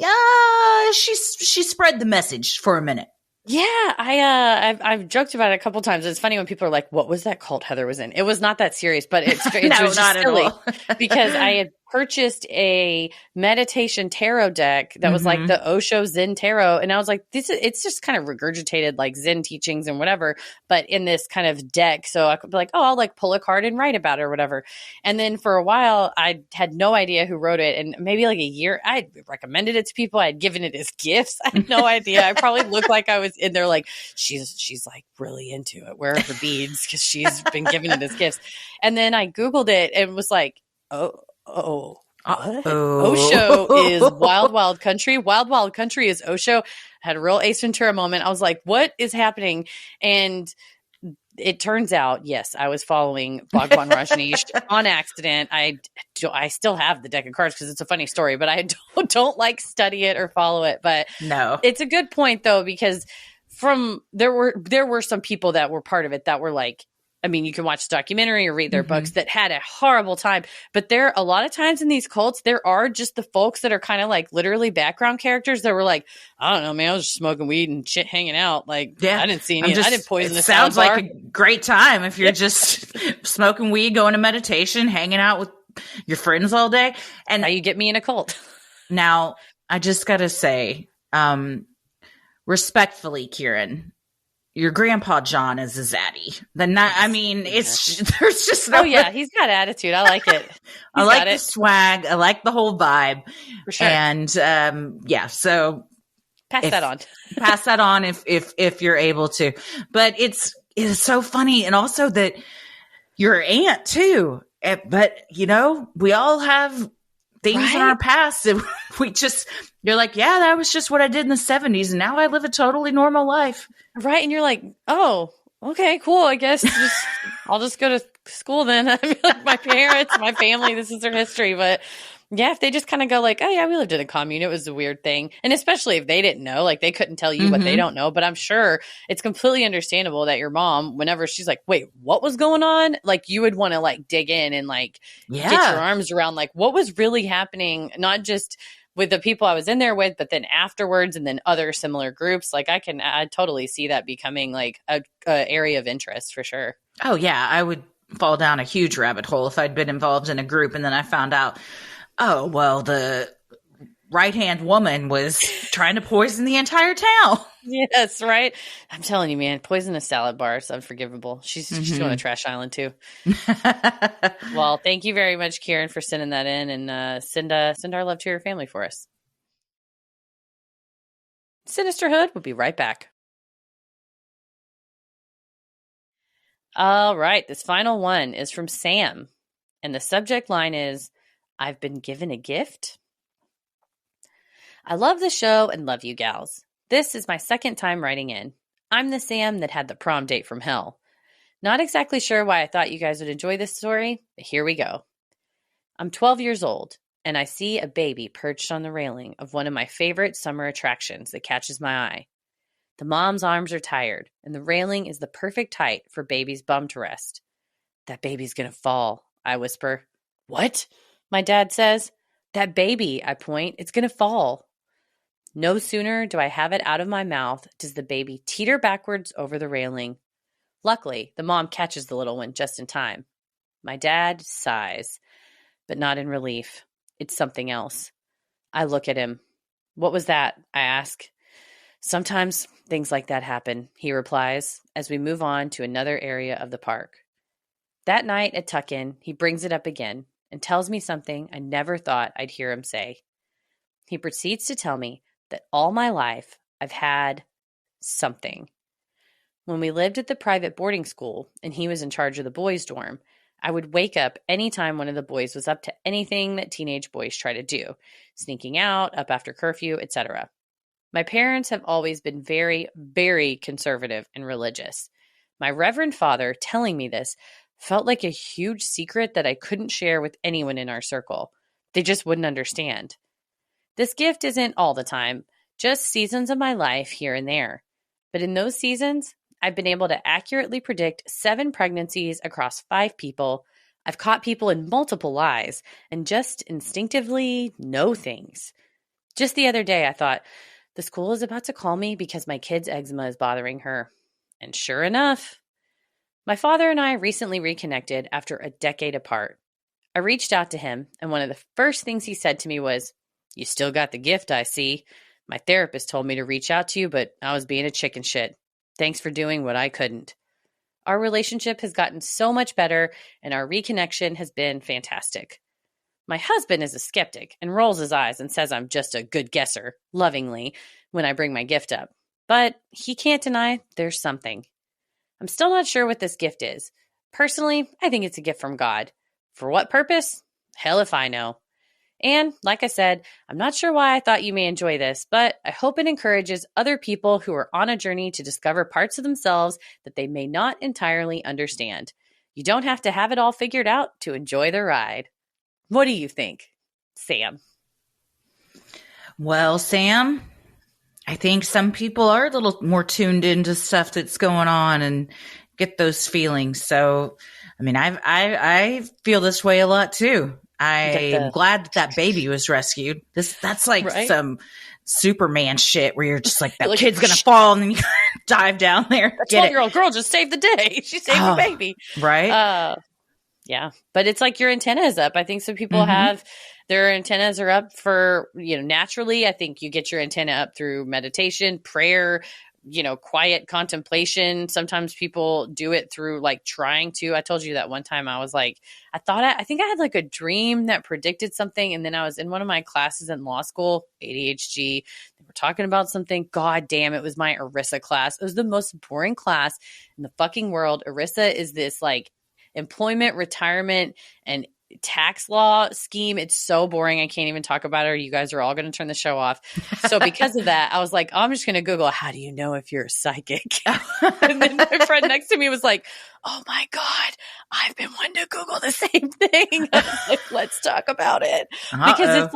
spread the message for a minute. Yeah, I've joked about it a couple times. It's funny when people are like, "What was that cult Heather was in?" It was not that serious, but it No, was not just silly at all. because I had purchased a meditation tarot deck that was like the Osho Zen tarot, and I was like, it's just kind of regurgitated like Zen teachings and whatever, but in this kind of deck. So I could be like, oh, I'll like pull a card and write about it or whatever. And then for a while, I had no idea who wrote it, and maybe like a year, I recommended it to people. I had given it as gifts. I had no idea. I probably looked like I was in there like she's like really into it. Where are her beads? Because she's been giving it as gifts. And then I Googled it and was like, Oh, what? Osho is Wild Wild Country. Wild Wild Country is Osho. Had a real Ace Ventura moment. I was like, what is happening? And it turns out, yes, I was following Bhagwan Rajneesh on accident. I still have the deck of cards because it's a funny story, but I don't like study it or follow it. But no, it's a good point though, because there were some people that were part of it that were like I mean, you can watch the documentary or read their Mm-hmm. books that had a horrible time. But there, a lot of times in these cults, there are just the folks that are kind of like literally background characters that were like, I don't know, man, I was just smoking weed and shit, hanging out. Like, Yeah. I didn't see any, I didn't It poison a salad sounds like bar. a great time if you're just smoking weed, going to meditation, hanging out with your friends all day. And How you get me in a cult. now I just got to say, respectfully, Kieran, your grandpa John is a zaddy. I mean, there's just no. Oh yeah, he's got attitude. I like it. I like the swag. I like the whole vibe. For sure. And yeah, so pass that on. pass that on if you're able to. But it's so funny, and also that your aunt too. But you know, we all have things in our past that you're like, yeah, that was just what I did in the 70s, and now I live a totally normal life. Right. And you're like, oh, okay, cool. I guess I'll just go to school then. I mean, like my parents, my family, this is their history. But yeah, if they just kind of go like, oh yeah, we lived in a commune. It was a weird thing. And especially if they didn't know, like they couldn't tell you what they don't know. But I'm sure it's completely understandable that your mom, whenever she's like, wait, what was going on? Like you would want to like dig in and like get your arms around like what was really happening, not just with the people I was in there with, but then afterwards and then other similar groups. Like I totally see that becoming like a area of interest for sure. Oh yeah. I would fall down a huge rabbit hole if I'd been involved in a group and then I found out, oh, well, the right-hand woman was trying to poison the entire town. Yes, right. I'm telling you, man, poisonous salad bar is unforgivable. She's doing a trash island too. Well, thank you very much, Kieran, for sending that in, and send our love to your family for us. Sinisterhood will be right back. All right, this final one is from Sam, and the subject line is, I've been given a gift. I love the show and love you gals. This is my second time writing in. I'm the Sam that had the prom date from hell. Not exactly sure why I thought you guys would enjoy this story, but here we go. I'm 12 years old, and I see a baby perched on the railing of one of my favorite summer attractions that catches my eye. The mom's arms are tired, and the railing is the perfect height for baby's bum to rest. That baby's gonna fall, I whisper. What? My dad says. That baby, I point, it's gonna fall. No sooner do I have it out of my mouth does the baby teeter backwards over the railing. Luckily, the mom catches the little one just in time. My dad sighs, but not in relief. It's something else. I look at him. What was that? I ask. Sometimes things like that happen, he replies, as we move on to another area of the park. That night at Tuck-In, he brings it up again and tells me something I never thought I'd hear him say. He proceeds to tell me that all my life I've had something. When we lived at the private boarding school and he was in charge of the boys' dorm, I would wake up anytime one of the boys was up to anything that teenage boys try to do, sneaking out, up after curfew, etc. My parents have always been very, very conservative and religious. My reverend father telling me this felt like a huge secret that I couldn't share with anyone in our circle. They just wouldn't understand. This gift isn't all the time, just seasons of my life here and there. But in those seasons, I've been able to accurately predict 7 pregnancies across 5 people. I've caught people in multiple lies and just instinctively know things. Just the other day, I thought, the school is about to call me because my kid's eczema is bothering her. And sure enough, my father and I recently reconnected after a decade apart. I reached out to him, and one of the first things he said to me was, "You still got the gift, I see. My therapist told me to reach out to you, but I was being a chicken shit. Thanks for doing what I couldn't." Our relationship has gotten so much better, and our reconnection has been fantastic. My husband is a skeptic and rolls his eyes and says I'm just a good guesser, lovingly, when I bring my gift up. But he can't deny there's something. I'm still not sure what this gift is. Personally, I think it's a gift from God. For what purpose? Hell if I know. And, like I said, I'm not sure why I thought you may enjoy this, but I hope it encourages other people who are on a journey to discover parts of themselves that they may not entirely understand. You don't have to have it all figured out to enjoy the ride. What do you think, Sam? Well, Sam, I think some people are a little more tuned into stuff that's going on and get those feelings. So, I mean, I feel this way a lot too. I'm glad that baby was rescued. That's like right? some Superman shit where you're just like, that kid's going to fall and then you dive down there. A 12-year-old girl just saved the day. She saved the baby. Right. Yeah. But it's like your antenna is up. I think some people have their antennas are up for, naturally. I think you get your antenna up through meditation, prayer, quiet contemplation. Sometimes people do it through like trying to. I told you that one time I was like, I think I had like a dream that predicted something. And then I was in one of my classes in law school, ADHD. They were talking about something. God damn, it was my ERISA class. It was the most boring class in the fucking world. ERISA is this like employment, retirement, and tax law scheme. It's so boring. I can't even talk about it, or you guys are all going to turn the show off. So because of that, I was like, I'm just going to Google, how do you know if you're a psychic? And then my friend next to me was like, oh my God, I've been wanting to Google the same thing. I was like, let's talk about it. Because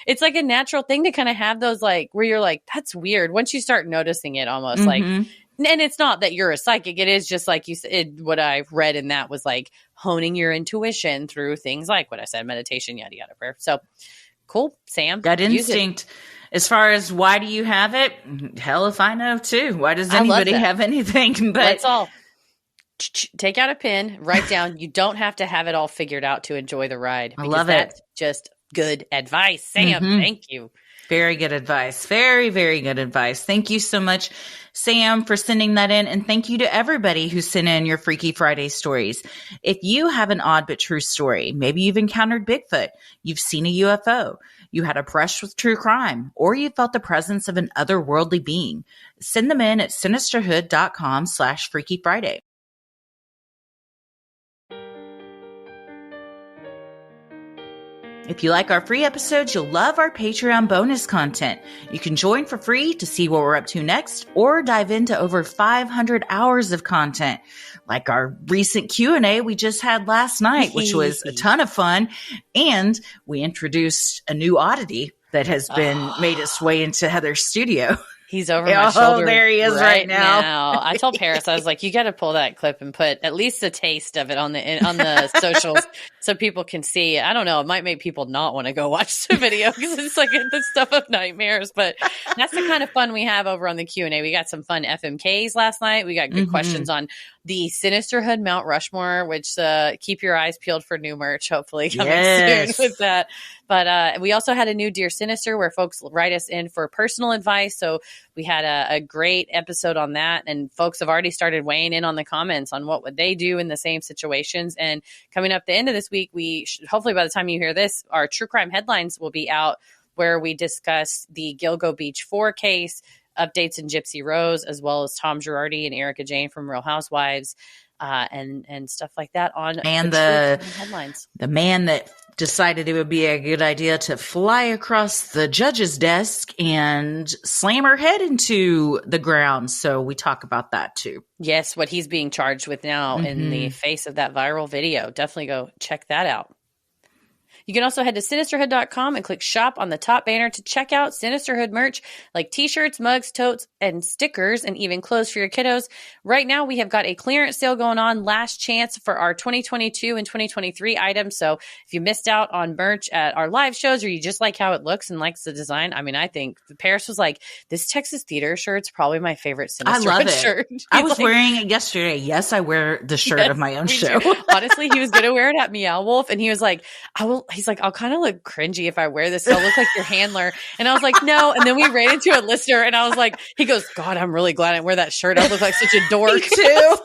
it's like a natural thing to kind of have those like, where you're like, that's weird. Once you start noticing it almost like, and it's not that you're a psychic. It is just like you said, what I read in that was like honing your intuition through things like what I said, meditation, yada, yada, prayer. So cool, Sam. That instinct. As far as why do you have it? Hell if I know too. Why does anybody have anything? But let's all take out a pen, write down. You don't have to have it all figured out to enjoy the ride. I love that's just good advice. Sam, thank you. Very good advice. Very, very good advice. Thank you so much, Sam, for sending that in. And thank you to everybody who sent in your Freaky Friday stories. If you have an odd but true story, maybe you've encountered Bigfoot, you've seen a UFO, you had a brush with true crime, or you felt the presence of an otherworldly being, send them in at sinisterhood.com/Freaky Friday. If you like our free episodes, you'll love our Patreon bonus content. You can join for free to see what we're up to next, or dive into over 500 hours of content, like our recent Q&A we just had last night, which was a ton of fun. And we introduced a new oddity that has been made its way into Heather's studio. He's over my shoulder. Oh, there he is right now. I told Paris, I was like, you got to pull that clip and put at least a taste of it on the socials so people can see. I don't know. It might make people not want to go watch the video because it's like the stuff of nightmares. But that's the kind of fun we have over on the Q&A. We got some fun FMKs last night. We got good questions on the Sinisterhood Mount Rushmore, which keep your eyes peeled for new merch, hopefully coming soon with that. But we also had a new Dear Sinister where folks write us in for personal advice. So we had a great episode on that. And folks have already started weighing in on the comments on what would they do in the same situations. And coming up the end of this week, hopefully by the time you hear this, our true crime headlines will be out where we discuss the Gilgo Beach 4 case, updates in Gypsy Rose, as well as Tom Girardi and Erica Jane from Real Housewives, and stuff like that on the headlines. The man that decided it would be a good idea to fly across the judge's desk and slam her head into the ground. So we talk about that too. Yes, what he's being charged with now in the face of that viral video. Definitely go check that out. You can also head to Sinisterhood.com and click shop on the top banner to check out Sinisterhood merch like t-shirts, mugs, totes, and stickers, and even clothes for your kiddos. Right now, we have got a clearance sale going on, last chance for our 2022 and 2023 items. So if you missed out on merch at our live shows or you just like how it looks and likes the design, I mean, I think Paris was like, this Texas Theater shirt's probably my favorite Sinisterhood shirt. I was wearing it yesterday. Yes, I wear the shirt of my own show. Honestly, he was going to wear it at Meow Wolf, and he was like, he's like, I'll kind of look cringy if I wear this. I'll look like your handler. And I was like, no. And then we ran into a listener and I was like, he goes, God, I'm really glad I didn't wear that shirt. I look like such a dork. Me too.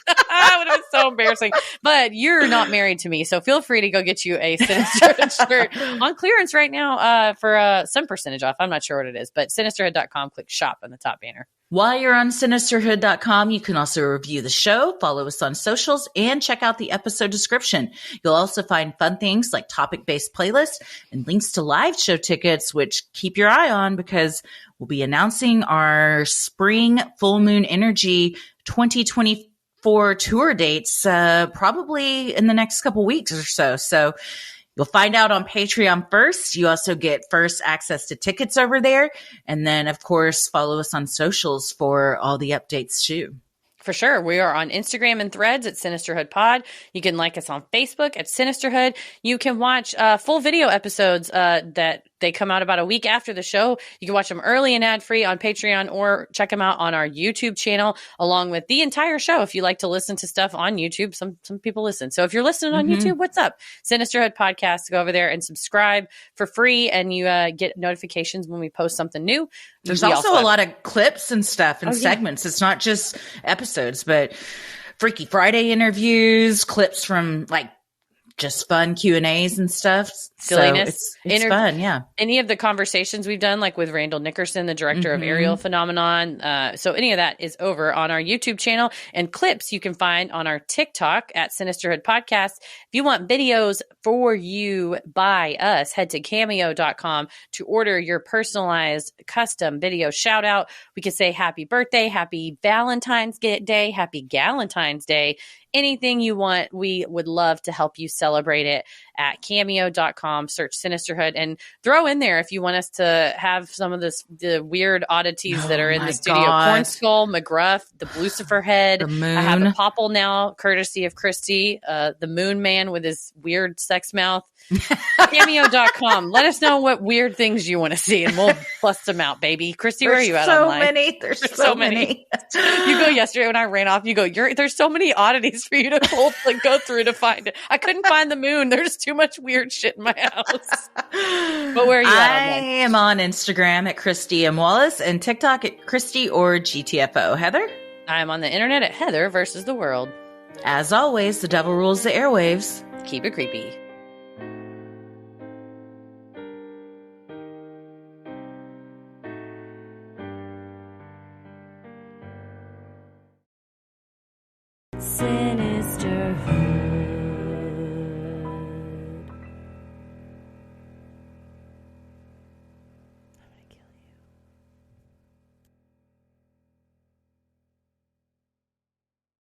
It would have been so embarrassing. But you're not married to me, so feel free to go get you a Sinisterhood shirt on clearance right now for some percentage off. I'm not sure what it is, but Sinisterhood.com, click shop on the top banner. While you're on Sinisterhood.com, you can also review the show, follow us on socials, and check out the episode description. You'll also find fun things like topic-based playlists and links to live show tickets, which keep your eye on because we'll be announcing our Spring Full Moon Energy 2024 tour dates probably in the next couple weeks or so. So you'll find out on Patreon first. You also get first access to tickets over there. And then, of course, follow us on socials for all the updates too. For sure. We are on Instagram and Threads at Sinisterhood Pod. You can like us on Facebook at Sinisterhood. You can watch full video episodes that they come out about a week after the show. You can watch them early and ad-free on Patreon, or check them out on our YouTube channel, along with the entire show. If you like to listen to stuff on YouTube, some people listen. So if you're listening on YouTube, what's up? Sinisterhood Podcast. Go over there and subscribe for free, and you get notifications when we post something new. There's also a lot of clips and stuff and segments. It's not just episodes, but Freaky Friday interviews, clips from like just fun Q&As and stuff. Silliness. So it's fun, yeah. Any of the conversations we've done, like with Randall Nickerson, the director of Aerial Phenomenon. So any of that is over on our YouTube channel, and clips you can find on our TikTok at Sinisterhood Podcast. If you want videos for you by us, head to cameo.com to order your personalized custom video shout out. We could say happy birthday, happy Valentine's Day, happy Galentine's Day. Anything you want, we would love to help you celebrate it at cameo.com. Search Sinisterhood and throw in there if you want us to have some of the weird oddities that are in the studio. Corn Skull, McGruff, the Lucifer head. The moon. I have a popple now, courtesy of Christy, the Moon Man with his weird sex mouth. Cameo.com. Let us know what weird things you want to see, and we'll bust them out, baby. Christy, where are you at online? There's so many. You go yesterday when I ran off. You go, there's so many oddities for you to go through to find it. I couldn't find the moon. There's too much weird shit in my house. But where are you at online? I am on Instagram at Christy M. Wallace and TikTok at Christy or GTFO. Heather? I am on the internet at Heather versus the World. As always, the devil rules the airwaves. Keep it creepy.